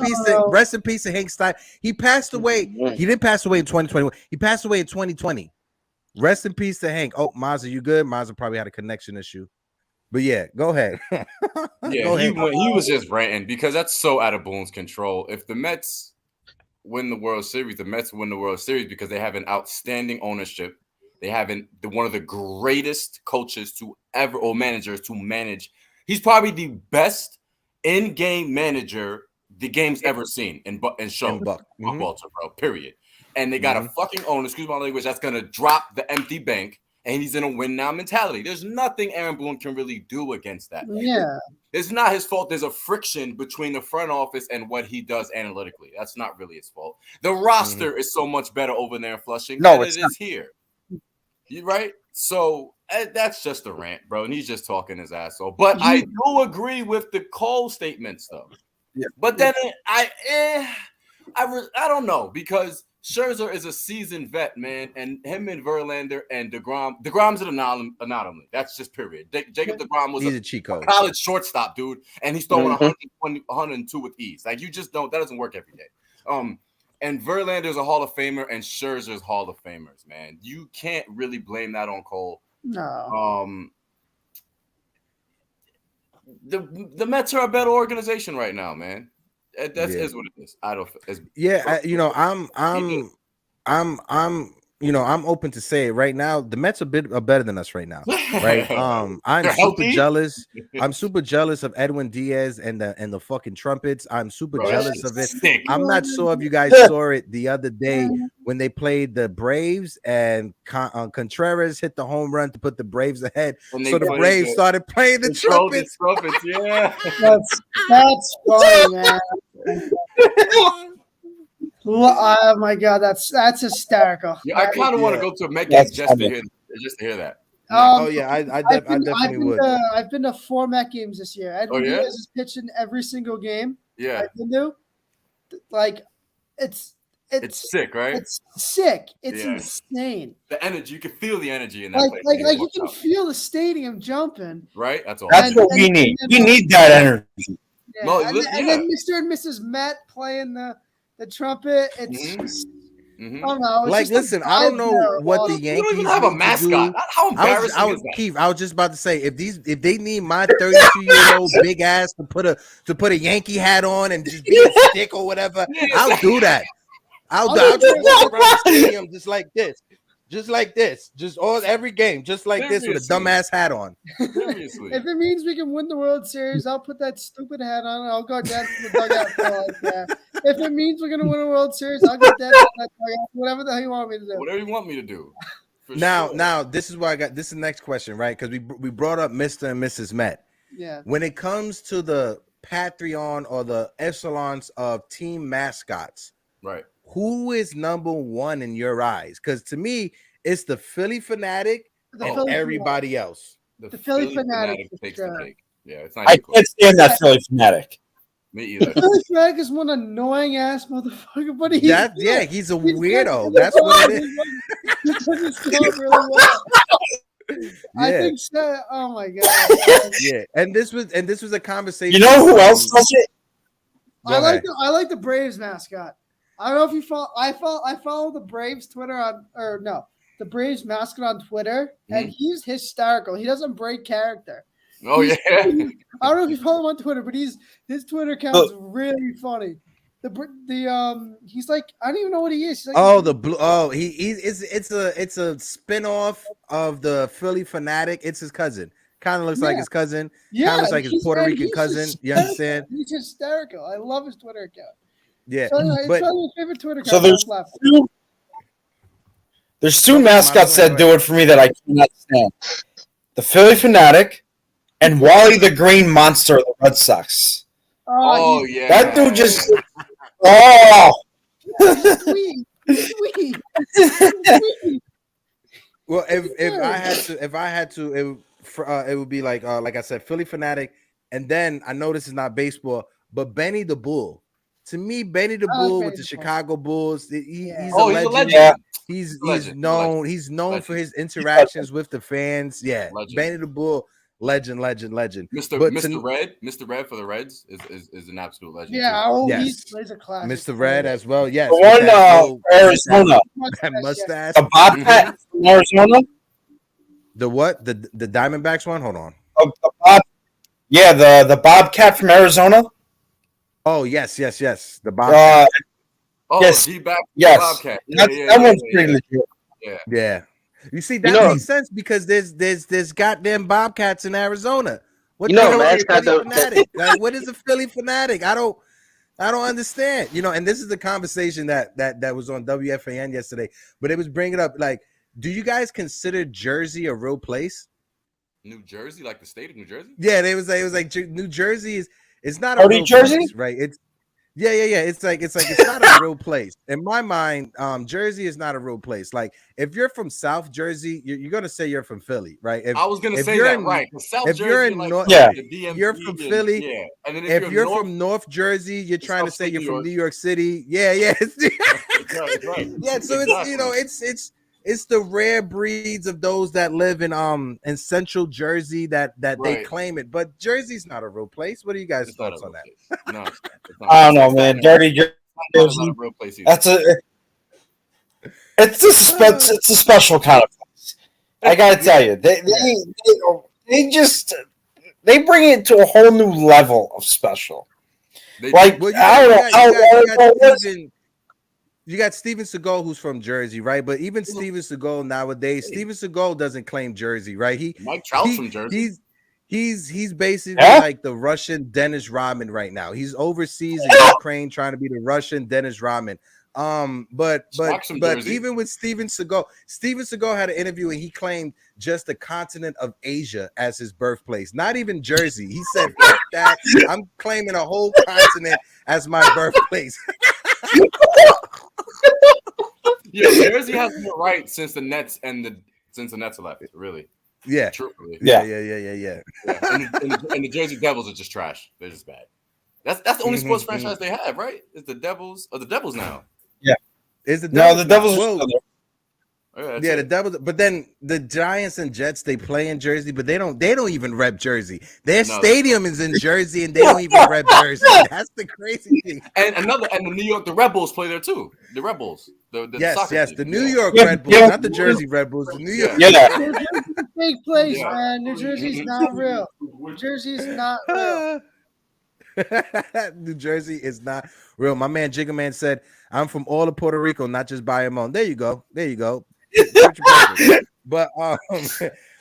peace to Hank Stein. He passed away. He didn't pass away in 2021. He passed away in 2020. Rest in peace to Hank. Oh, Mazza, you good? Mazza probably had a connection issue. But yeah, go ahead. Yeah, he was just ranting because that's so out of Boone's control. If the Mets win the World Series, the Mets win the World Series because they have an outstanding ownership. They have one of the greatest coaches to ever or managers to manage. He's probably the best in-game manager the game's ever seen in show Walter, bro. Period. And they got a fucking owner, excuse my language, that's gonna drop the empty bank. And he's in a win now mentality. There's nothing Aaron Boone can really do against that. Yeah. It's not his fault. There's a friction between the front office and what he does analytically. That's not really his fault. The roster is so much better over there in Flushing than it is here. You right? So that's just a rant, bro. And he's just talking his ass off. But I do agree with the Cole statements, though. Yeah. But then I don't know because Scherzer is a seasoned vet, man, and him and Verlander and DeGrom. DeGrom's an anomaly. That's just period. Jacob DeGrom was a college shortstop, dude, and he's throwing 102 with ease. Like, you just don't – that doesn't work every day. And Verlander's a Hall of Famer, and Scherzer's Hall of Famers, man. You can't really blame that on Cole. No. The Mets are a better organization right now, man. That is what it is. I don't. I'm open to say it right now. The Mets are better than us right now, right? I'm super jealous. I'm super jealous of Edwin Diaz and the fucking trumpets. I'm super jealous of it. Sick. I'm not sure if you guys saw it the other day when they played the Braves and Contreras hit the home run to put the Braves ahead. So the Braves started playing the trumpets. Yeah, that's funny, man. Oh my god, that's hysterical. Yeah, I kind of want to go to a Met game just to hear that. I definitely would. I've been to 4 Met games this year. Edwin Diaz is pitching every single game. Yeah, I've been to. Like, it's sick, right? It's sick. It's insane. The energy, you can feel the energy in that place. Like you can feel the stadium jumping. Right? That's all. That's what we need. We need that energy. Yeah. No, and then Mr. and Mrs. Met playing the trumpet. It's just, I don't know. Like, listen, I don't know what the Yankees don't even have a mascot. How embarrassing is that? Keith, I was just about to say, if they need my 32-year-old big ass to put a Yankee hat on and just be a stick or whatever, I'll do that. I'll just walk around the stadium just like this, just every game, just like this with a dumbass hat on. Seriously. If it means we can win the World Series, I'll put that stupid hat on and I'll go down to the dugout. If it means we're gonna win a World Series, I'll get that dugout. Whatever the hell you want me to do. Whatever you want me to do. For Now, sure. now this is why I got this is the next question, right? Because we brought up Mr. and Mrs. Met. Yeah. When it comes to the Patreon or the echelons of team mascots, Right. who is number one in your eyes? Because to me, it's the Philly Fanatic The and Philly everybody else. The Philly Fanatic for takes sure. the cake. Yeah, it's not I even close. can't stand that Philly Fanatic. Me The either. Philly Fanatic is one annoying ass motherfucker, but he's That yeah, good. he's a He's good. weirdo. That's what it is. He does his job really well. I Yeah, think so. Oh my god. yeah. And this was a conversation. You know who else does it? Go I ahead. like the Braves mascot. I don't know if you follow. I follow the Braves Twitter the Braves mascot on Twitter, and he's hysterical. He doesn't break character. Oh He's yeah. funny. I don't know if you follow him on Twitter, but his Twitter account's really funny. He's like, I don't even know what he is. He's like, the blue. Oh, it's a spinoff of the Philly Fanatic. It's his cousin. Kind of looks like his cousin. Kind of looks like his Puerto Rican cousin. You understand? He's hysterical. I love his Twitter account. Yeah, So anyway, but it's probably my favorite Twitter account. So there's two Go ahead, mascots Miles, that do it for me that I cannot stand. The Philly Fanatic and Wally the Green Monster of the Red Sox. Oh yeah. That dude just oh he's sweet. He's sweet. well, if I had to, it would be like I said, Philly Fanatic, and then I know this is not baseball, but Benny the Bull. To me, Benny the Bull with the Chicago Bulls, he's a legend. Yeah. He's Legend. known. Legend. He's known Legend. for his interactions with the fans. Yeah, Legend. Benny the Bull, legend. Mr. Red for the Reds is an absolute legend. Yeah, too. he's a classic. Mr. Red as well. Yes, The one Arizona. that mustache. The Bobcat from Arizona. The what? The Diamondbacks one. Hold on. The Bobcat from Arizona. Oh yes. The Bobcat. Yes. G-back, Yes. Bobcat. That one's pretty legit. Yeah. You see, that makes sense because there's goddamn Bobcats in Arizona. What the hell is a Philly Fanatic? Like, what is a Philly Fanatic? I don't understand. And this is the conversation that was on WFAN yesterday, but it was bringing up like, do you guys consider Jersey a real place? New Jersey, like the state of New Jersey? Yeah, it was like New Jersey is not a real Jersey? place, right? It's yeah. It's like it's not a real place. In my mind, Jersey is not a real place. Like if you're from South Jersey, you're gonna say you're from Philly, right? I was gonna say that, right? If you're in North, you're from Philly. Yeah. And then if you're from North Jersey, you're trying to say you're from New York City. Yeah. right. Yeah, so it's it's the rare breeds of those that live in Central Jersey that they claim it. But Jersey's not a real place. What are you guys' thoughts on that? No, I don't know, man. Dirty Jersey. Not a real place either. It's a special kind of place. I gotta tell you, they bring it to a whole new level of special. You got Steven Seagal, who's from Jersey, right? But even Steven Seagal nowadays, Steven Seagal doesn't claim Jersey, right? Mike Trout's from Jersey. He's basically like the Russian Dennis Rodman right now. He's overseas in Ukraine trying to be the Russian Dennis Rodman. But even with Steven Seagal had an interview and he claimed just the continent of Asia as his birthplace, not even Jersey. He said, "Fuck that, I'm claiming a whole continent as my birthplace." Yeah, Jersey has been right since the Nets left. Really. Yeah. Truthfully. Yeah. And the Jersey Devils are just trash. They're just bad. That's the only sports franchise they have, right? It's the Devils. Or the Devils now. Yeah. Is the Devils? No, the Devils are the Devils. But then the Giants and Jets, they play in Jersey, but they don't even rep Jersey. Their stadium is in Jersey, and they don't even rep Jersey. That's the crazy thing. And the New York, the Red Bulls play there too. The Red Bulls. The New York Red Bulls, not the Jersey Red Bulls. The New York. New Jersey's a fake place, man. New Jersey's not real. New Jersey's not real. New Jersey is not real. My man Jigga Man said, "I'm from all of Puerto Rico, not just Bayamon." There you go. But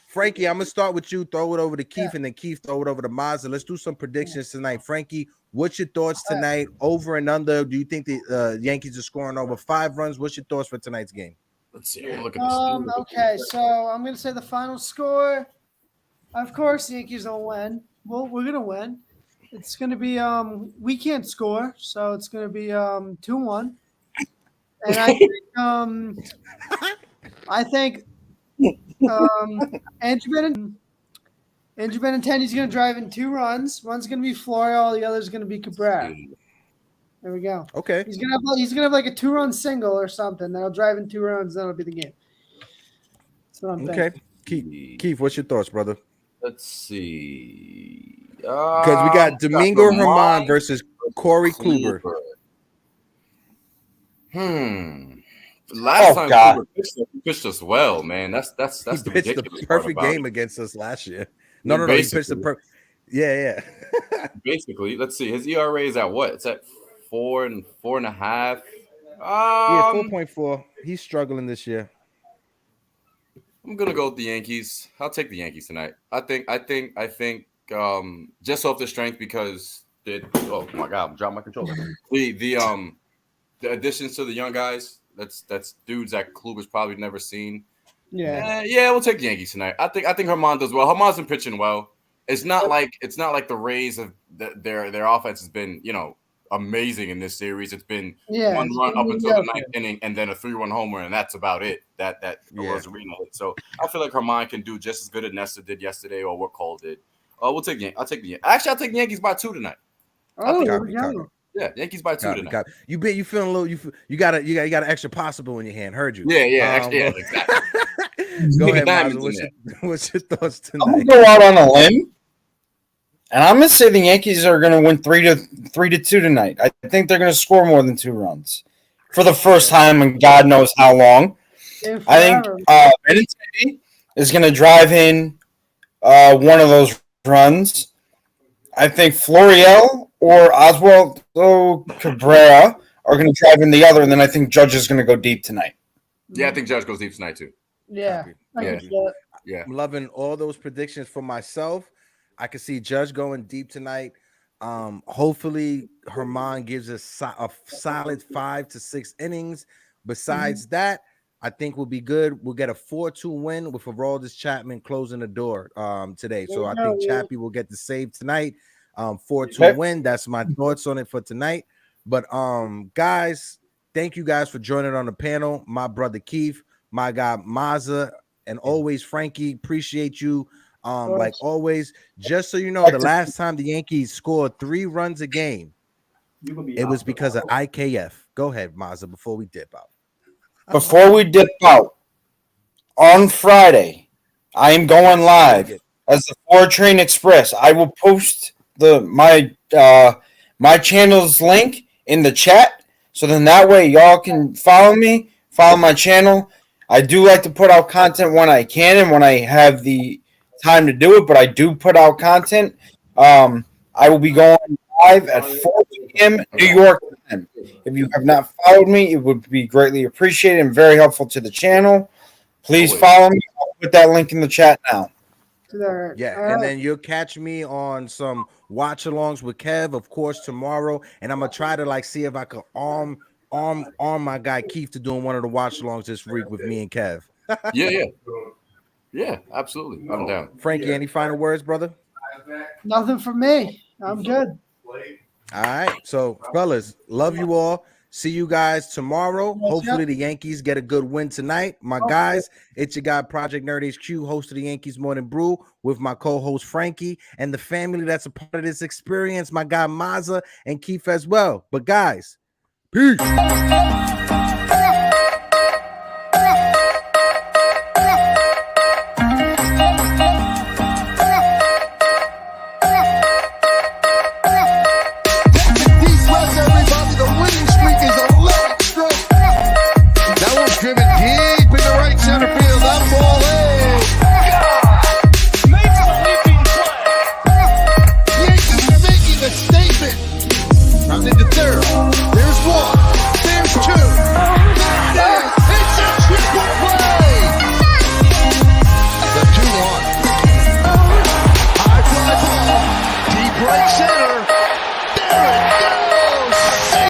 Frankie, I'm gonna start with you. Throw it over to Keith, and then Keith throw it over to Mazda. Let's do some predictions tonight. Frankie, what's your thoughts tonight? Over and under? Do you think the Yankees are scoring over 5 runs? What's your thoughts for tonight's game? Let's see. Look at this. Okay, so I'm gonna say the final score. Of course, the Yankees will win. Well, we're gonna win. It's gonna be we can't score, so it's gonna be 2-1. And I think Andrew Benintendi's gonna drive in 2 runs. One's gonna be Florial, the other's gonna be Cabrera. There we go. Okay. He's gonna have like a 2-run single or something. Then he'll drive in 2 runs. That'll be the game. That's what I'm thinking. Keith, what's your thoughts, brother? Let's see. Because we got Domingo Germán versus Corey Kluber. Last time Kluber pitched us well, man. That's he pitched the perfect game against us last year. No. He pitched the perfect. Yeah. Basically, let's see. His ERA is at what? It's at 4 and 4.5. Yeah, 4.4. He's struggling this year. I'm gonna go with the Yankees. I'll take the Yankees tonight. I think just off the strength because oh my god, I'm dropping my controller. The additions to the young guys, that's dudes that Kluber's probably never seen. Yeah, we'll take the Yankees tonight. I think Germán does well. Germán's been pitching well. It's not like the Rays of their offense has been, amazing in this series. It's been 1 run up until the 9th inning and then a 3-run homer, and that's about it. That was arena hit. So I feel like Germán can do just as good as Nesta did yesterday or what Cole did. I'll take the Yankees by 2 tonight. Oh, yeah, Yankees by 2 tonight. You feeling a little? You got an extra possible in your hand. Heard you. Yeah, exactly. Go ahead, Mazza. What's your thoughts tonight? I'm gonna go out on a limb, and I'm gonna say the Yankees are gonna win 3-2 tonight. I think they're gonna score more than 2 runs for the first time in God knows how long. I think Benintendi is gonna drive in one of those runs. I think Florial or Oswaldo Cabrera are going to drive in the other, and then I think Judge is going to go deep tonight. Yeah, I think Judge goes deep tonight too. Yeah. I'm loving all those predictions for myself. I can see Judge going deep tonight. Hopefully, Germán gives us a solid 5 to 6 innings. Besides that, I think we'll be good. We'll get a 4-2 win with Aroldis Chapman closing the door today. So I think Chappie will get the save tonight. 4-2 win. That's my thoughts on it for tonight. But guys, thank you guys for joining on the panel. My brother Keith, my guy Mazza, and always Frankie. Appreciate you. Like always. Just so you know, the last time the Yankees scored 3 runs a game, it was because of IKF. Go ahead, Mazza, before we dip out. Before we dip out, on Friday, I am going live as the 4 Train Express. I will post my channel's link in the chat, so then that way y'all can follow me, follow my channel. I do like to put out content when I can and when I have the time to do it, but I do put out content. I will be going live at 4 p.m. New York time. If you have not followed me, it would be greatly appreciated and very helpful to the channel. Please follow me. I'll put that link in the chat now. Yeah, and then you'll catch me on some watch-alongs with Kev, of course, tomorrow. And I'm gonna try to see if I can arm my guy Keith to doing one of the watch-alongs this week with me and Kev. Yeah, absolutely. I'm down. Frankie, any final words, brother? Nothing from me. I'm good. All right, so fellas, love you all. See you guys tomorrow. Hopefully the Yankees get a good win tonight. My guys, it's your guy Project Nerd HQ, host of the Yankees Morning Brew, with my co-host Frankie and the family that's a part of this experience, my guy Mazza and Keith as well. But guys, peace. Into third. There's 1. There's 2.